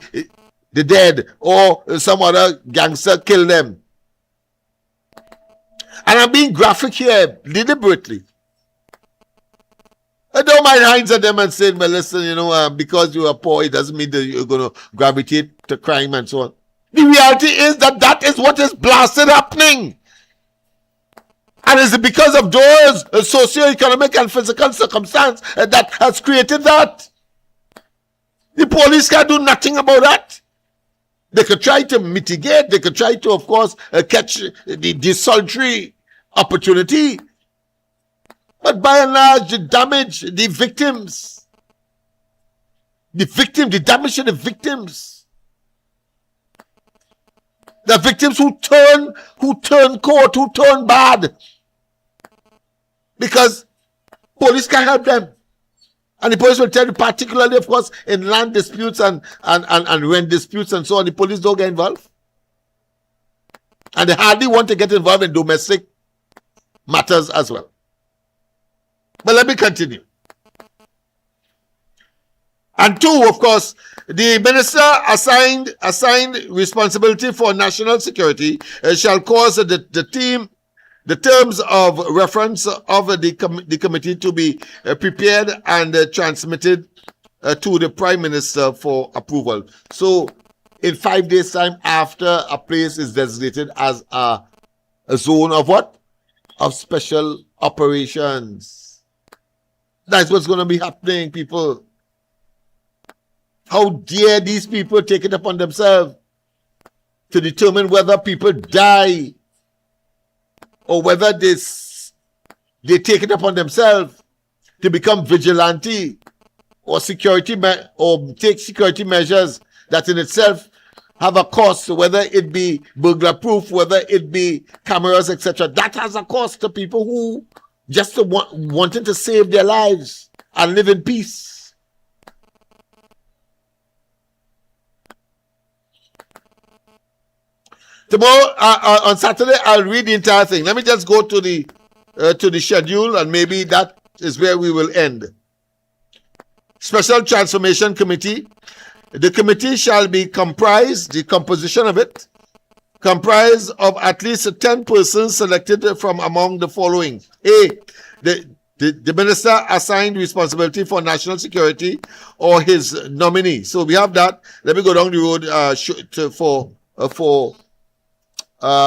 Speaker 2: they're dead, or some other gangster kill them. And I'm being graphic here deliberately. I don't mind hinds at them and saying, well, listen, because you are poor, it doesn't mean that you're going to gravitate to crime and so on. The reality is that is what is blasted happening. And it's because of those socio-economic and physical circumstance that has created that. The police can't do nothing about that. They could try to mitigate. They could try to, of course, catch the desultory opportunity. But by and large, the damage, the victims, the damage to the victims. The victims who turn cold, who turn bad. Because police can't help them. And the police will tell you, particularly, of course, in land disputes and rent disputes and so on, the police don't get involved. And they hardly want to get involved in domestic matters as well. But let me continue. And two, of course, the minister assigned responsibility for national security shall cause the terms of reference of the committee to be prepared and transmitted to the Prime Minister for approval. So, in 5 days' time, after a place is designated as a zone of what? Of special operations. That's what's going to be happening, people. How dare these people take it upon themselves to determine whether people die or whether they take it upon themselves to become vigilante or take security measures that in itself have a cost, whether it be burglar proof, whether it be cameras, etc. That has a cost to people who just wanting to save their lives and live in peace. Tomorrow, on Saturday, I'll read the entire thing. Let me just go to the schedule, and maybe that is where we will end. Special Transformation Committee. The committee shall be the composition of it, comprised of at least 10 persons selected from among the following. A, the minister assigned responsibility for national security or his nominee. So we have that. Let me go down the road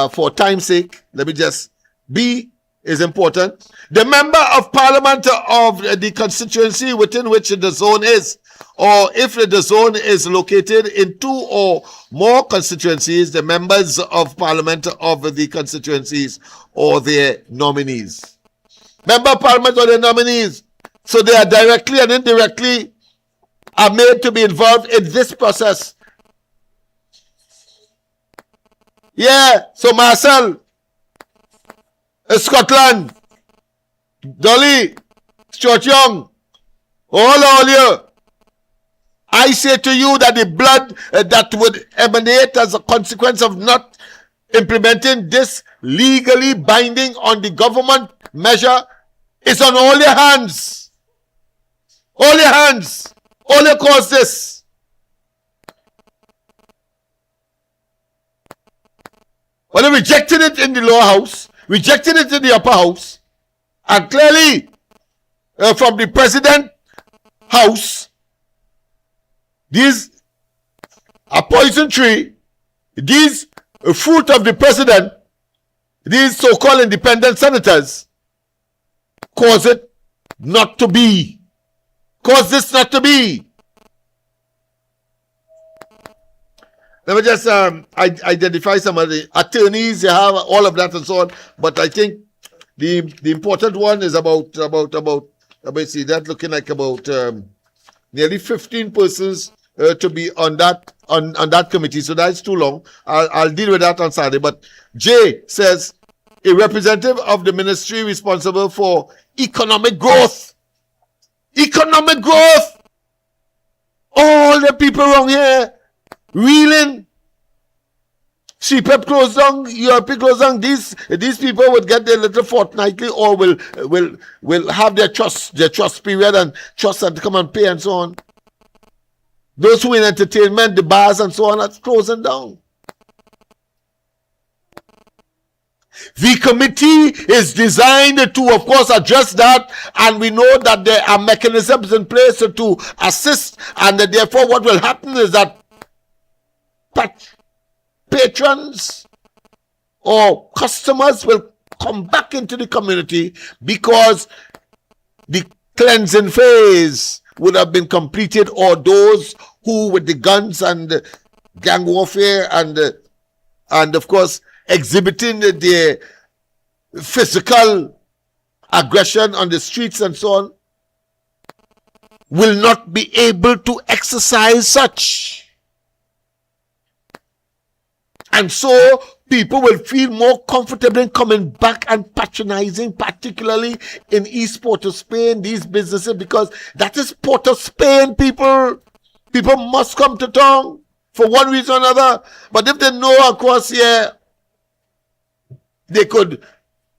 Speaker 2: for time's sake. Let me just... B is important. The member of parliament of the constituency within which the zone is or if the zone is located in 2 or more constituencies, the members of parliament of the constituencies or their nominees. Member of parliament or their nominees. So they are directly and indirectly are made to be involved in this process. Yeah, so Marcel, Scotland, Dolly, Stuart Young, all you. I say to you that the blood that would emanate as a consequence of not implementing this legally binding on the government measure is on all your hands. All your hands. All you cause this. Well, they rejected it in the lower house, rejected it in the upper house, and clearly from the president house, these a poison tree, these fruit of the president, these so-called independent senators, cause it not to be. Cause this not to be. Let me just identify some of the attorneys. You have all of that and so on. But I think the important one is about see that looking like about nearly 15 persons to be on that committee. So that's too long. I'll deal with that on Saturday. But Jay says a representative of the ministry responsible for economic growth. Economic growth. All the people around here reeling. CPEP closed down, URP closed down. These people would get their little fortnightly or will have their trust period and trust and come and pay and so on. Those who in entertainment, the bars and so on are closing down. The committee is designed to, of course, address that, and we know that there are mechanisms in place to assist, and therefore what will happen is that patrons or customers will come back into the community because the cleansing phase would have been completed, or those who with the guns and gang warfare and of course exhibiting their physical aggression on the streets and so on will not be able to exercise such. And so people will feel more comfortable in coming back and patronizing, particularly in East Port of Spain, these businesses, because that is Port of Spain, people. People must come to town for one reason or another. But if they know across here, they could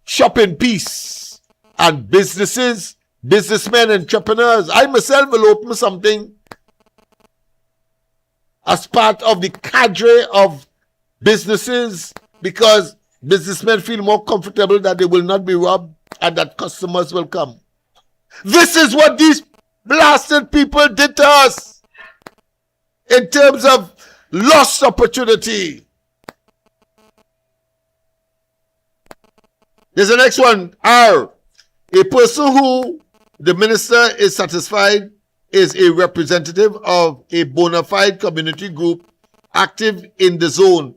Speaker 2: shop in peace. And businessmen, entrepreneurs, I myself will open something as part of the cadre of businesses, because businessmen feel more comfortable that they will not be robbed and that customers will come. This is what these blasted people did to us in terms of lost opportunity. There's the next one. R. A person who the minister is satisfied is a representative of a bona fide community group active in the zone.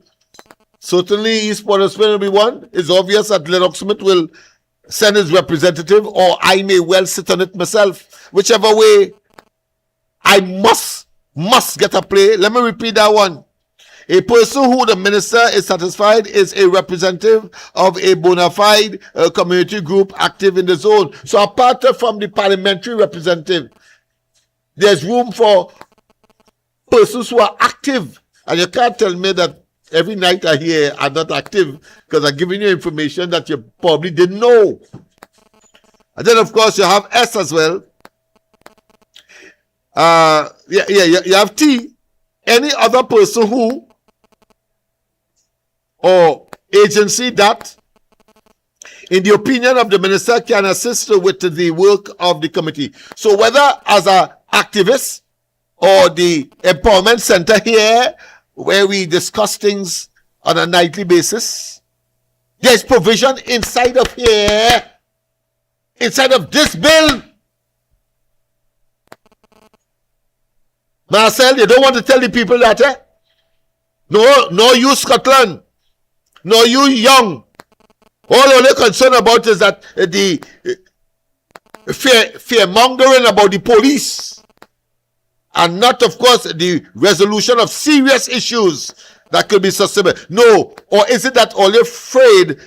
Speaker 2: Certainly East Port of Spain will be one. It's obvious that Lennox Smith will send his representative, or I may well sit on it myself. Whichever way, I must get a play. Let me repeat that one. A person who the minister is satisfied is a representative of a bona fide community group active in the zone. So apart from the parliamentary representative, there's room for persons who are active. And you can't tell me that every night I hear are not active, because I'm giving you information that you probably didn't know. And then, of course, you have S as well. You have T. Any other person who or agency that, in the opinion of the minister, can assist with the work of the committee. So whether as an activist or the empowerment center here, where we discuss things on a nightly basis, there's provision inside of here, inside of this bill, Marcel, you don't want to tell the people that, eh? No, you Scotland. No, you Young. All they're concerned about is that the fear mongering about the police, and not, of course, the resolution of serious issues that could be sustainable. No, or is it that all afraid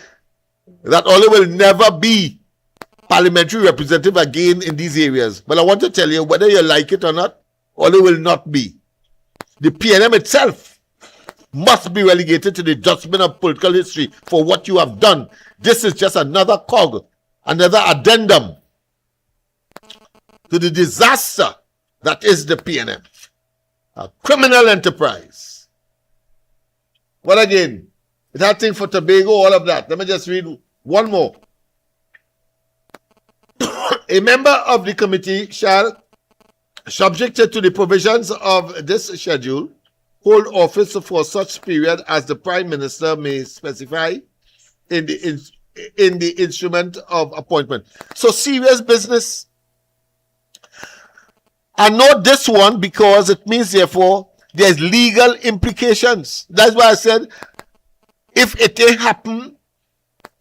Speaker 2: that all will never be parliamentary representative again in these areas? But I want to tell you, whether you like it or not, all will not be. The PNM itself must be relegated to the dustbin of political history for what you have done. This is just another cog, another addendum to the disaster that is the PNM. A criminal enterprise. Well, again, that thing for Tobago, all of that. Let me just read one more. A member of the committee shall, subjected to the provisions of this schedule, hold office for such period as the Prime Minister may specify in the instrument of appointment. So serious business. And not this one, because it means, therefore, there's legal implications. That's why I said, if it ain't happen,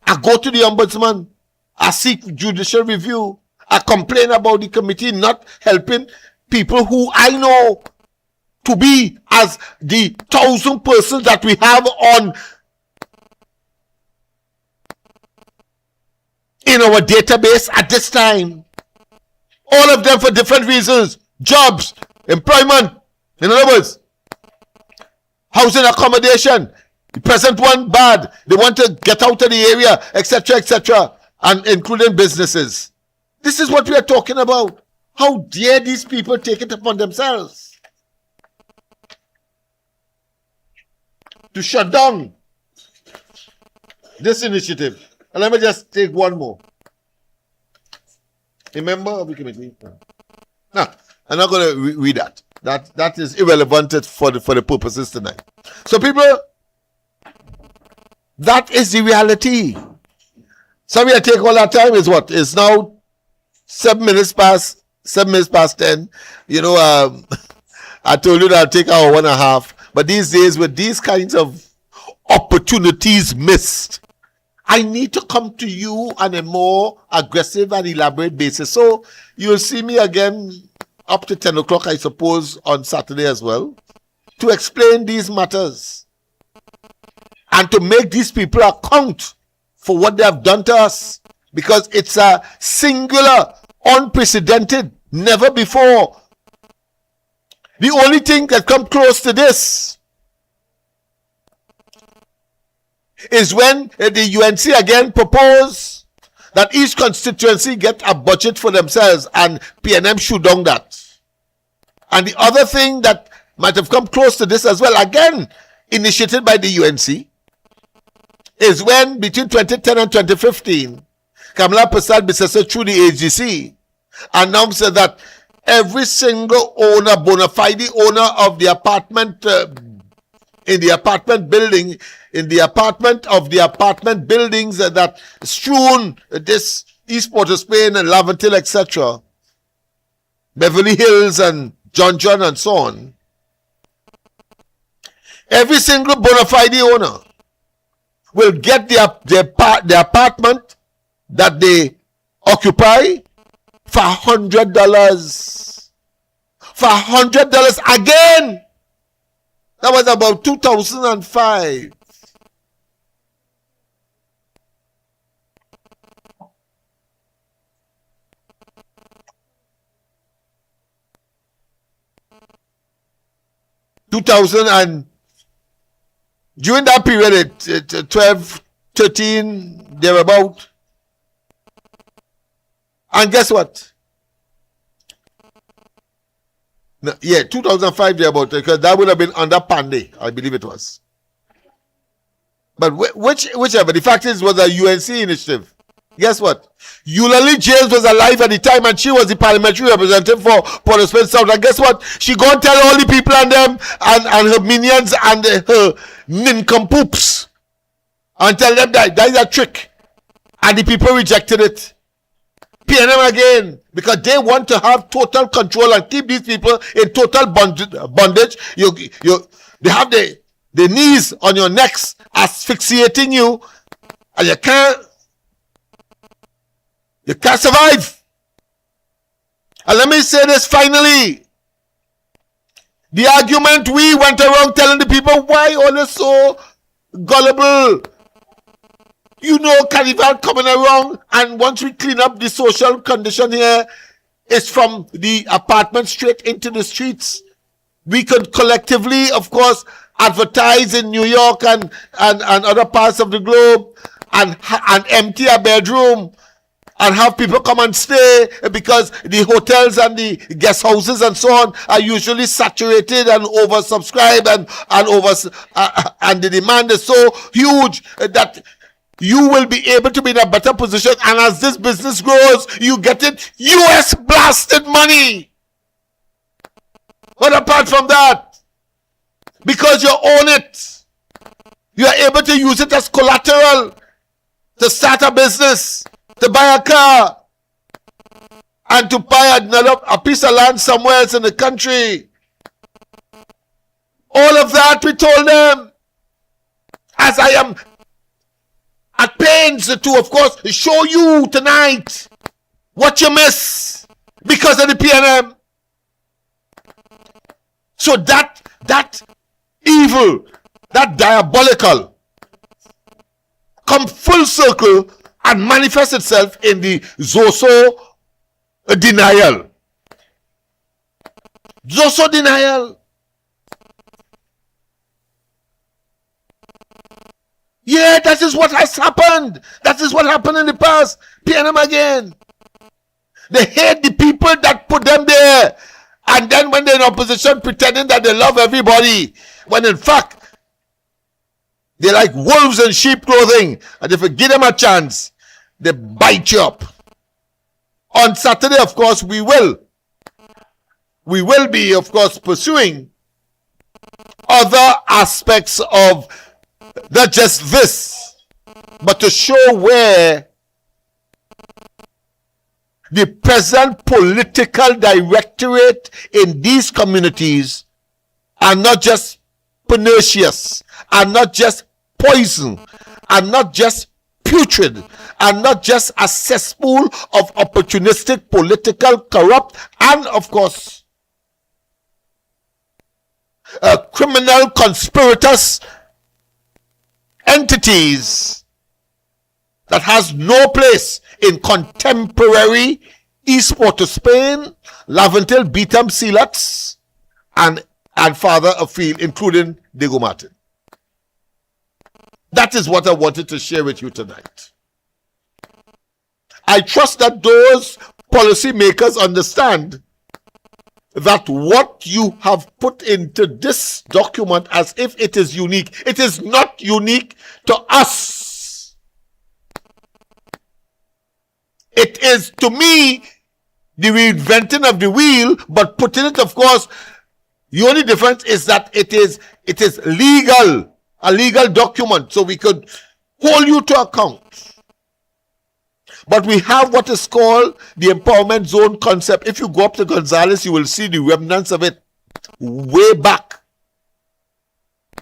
Speaker 2: I go to the ombudsman, I seek judicial review, I complain about the committee not helping people who I know to be as the 1,000 persons that we have on in our database at this time. All of them for different reasons. Jobs, employment, in other words, housing accommodation. The present one bad. They want to get out of the area, etc., and including businesses. This is what we are talking about. How dare these people take it upon themselves to shut down this initiative. And let me just take one more. A member of the committee. Now, I'm not going to read that. That is irrelevant for the purposes tonight. So, people, that is the reality. Sorry I take all that time. Is what? It's now 7 minutes past 10. You know, I told you that I'll take our 1.5. But these days, with these kinds of opportunities missed, I need to come to you on a more aggressive and elaborate basis. So you'll see me again up to 10 o'clock, I suppose, on Saturday as well, to explain these matters and to make these people account for what they have done to us, because it's a singular, unprecedented, never before. The only thing that comes close to this is when the UNC again proposed that each constituency get a budget for themselves, and PNM shoot down that. And the other thing that might have come close to this as well, again initiated by the UNC, is when between 2010 and 2015, Kamala Prasad Bissesa through the AGC announced that every single owner, bona fide owner of the apartment in the apartment building, in the apartment of the apartment buildings that strewn this East Port-of-Spain and Laventille, etc., Beverly Hills and John and so on, every single bona fide owner will get the apartment that they occupy for $100. For $100 again. That was about 2005. During that period, 12, 13, thereabout. And guess what? No, yeah, 2005 thereabout, because that would have been under Pandey, I believe it was. But whichever, the fact is, it was a UNC initiative. Guess what? Eulalie James was alive at the time, and she was the parliamentary representative for Port-of-Spain South. And guess what? She go and tell all the people and them and her minions and her nincompoops and tell them that is a trick. And the people rejected it. PNM again, because they want to have total control and keep these people in total bondage. They have the knees on your necks asphyxiating you, and you can't survive. And let me say this finally. The argument we went around telling the people, why all is so gullible? You know, Carnival coming around, and once we clean up the social condition here, it's from the apartment straight into the streets. We could collectively, of course, advertise in New York and other parts of the globe and empty a bedroom and have people come and stay, because the hotels and the guest houses and so on are usually saturated and oversubscribed, and the demand is so huge that you will be able to be in a better position. And as this business grows, you get it US blasted money. But apart from that, because you own it, you are able to use it as collateral to start a business, to buy a car, and to buy a piece of land somewhere else in the country. All of that we told them, as I am at pains to, of course, show you tonight what you miss because of the PNM. So that evil, that diabolical, come full circle and manifest itself in the Zoso denial. Zoso denial. Yeah, that is what has happened. That is what happened in the past. PNM again. They hate the people that put them there. And then when they're in opposition, pretending that they love everybody. When in fact, they're like wolves in sheep clothing. And if you give them a chance, they bite you up. On Saturday, of course, we will be, of course, pursuing other aspects of not just this, but to show where the present political directorate in these communities are not just pernicious, are not just poison, are not just putrid, are not just a cesspool of opportunistic, political, corrupt, and of course, criminal conspirators entities that has no place in contemporary East Port of Spain, Laventil, Beetham, Silax, and farther afield, including Diego Martin. That is what I wanted to share with you tonight. I trust that those policymakers understand that what you have put into this document as if it is unique. It is not unique to us. It is, to me, the reinventing of the wheel, but putting it, of course, the only difference is that it is legal, a legal document, so we could hold you to account. But we have what is called the empowerment zone concept. If you go up to Gonzales, you will see the remnants of it way back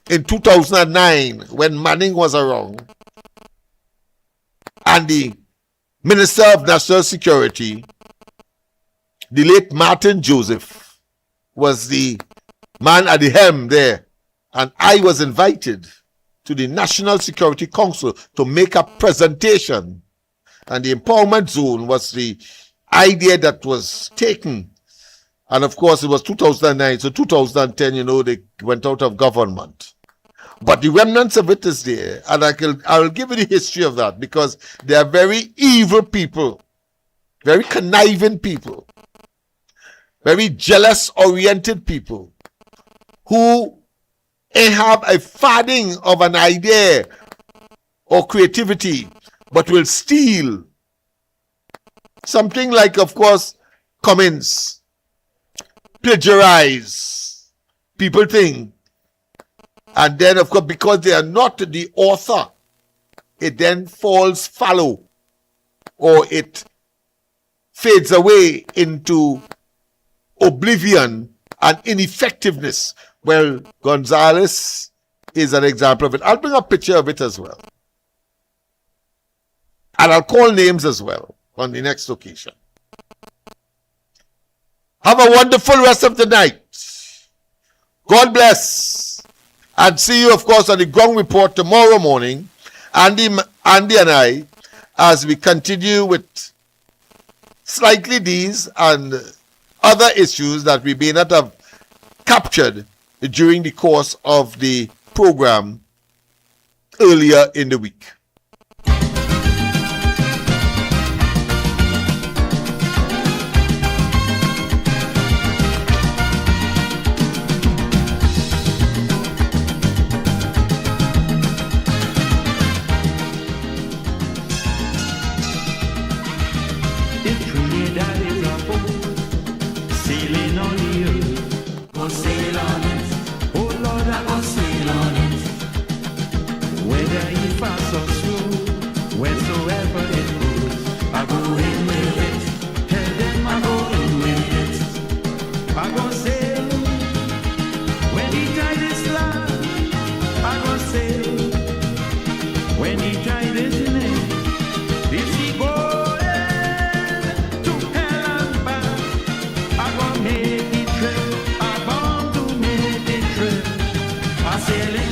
Speaker 2: in 2009 when Manning was around. And the Minister of National Security, the late Martin Joseph, was the man at the helm there. And I was invited to the National Security Council to make a presentation. And the empowerment zone was the idea that was taken. And of course, it was 2009. So 2010, they went out of government. But the remnants of it is there. And I'll give you the history of that, because they are very evil people, very conniving people, very jealous-oriented people who have a farthing of an idea or creativity, but will steal something like, of course, Cummins, plagiarize, people think. And then, of course, because they are not the author, it then falls fallow, or it fades away into oblivion and ineffectiveness. Well, Gonzales is an example of it. I'll bring a picture of it as well. And I'll call names as well on the next occasion. Have a wonderful rest of the night. God bless. And see you, of course, on the Ground Report tomorrow morning. Andy and I, as we continue with slightly these and other issues that we may not have captured during the course of the program earlier in the week.
Speaker 1: Sailing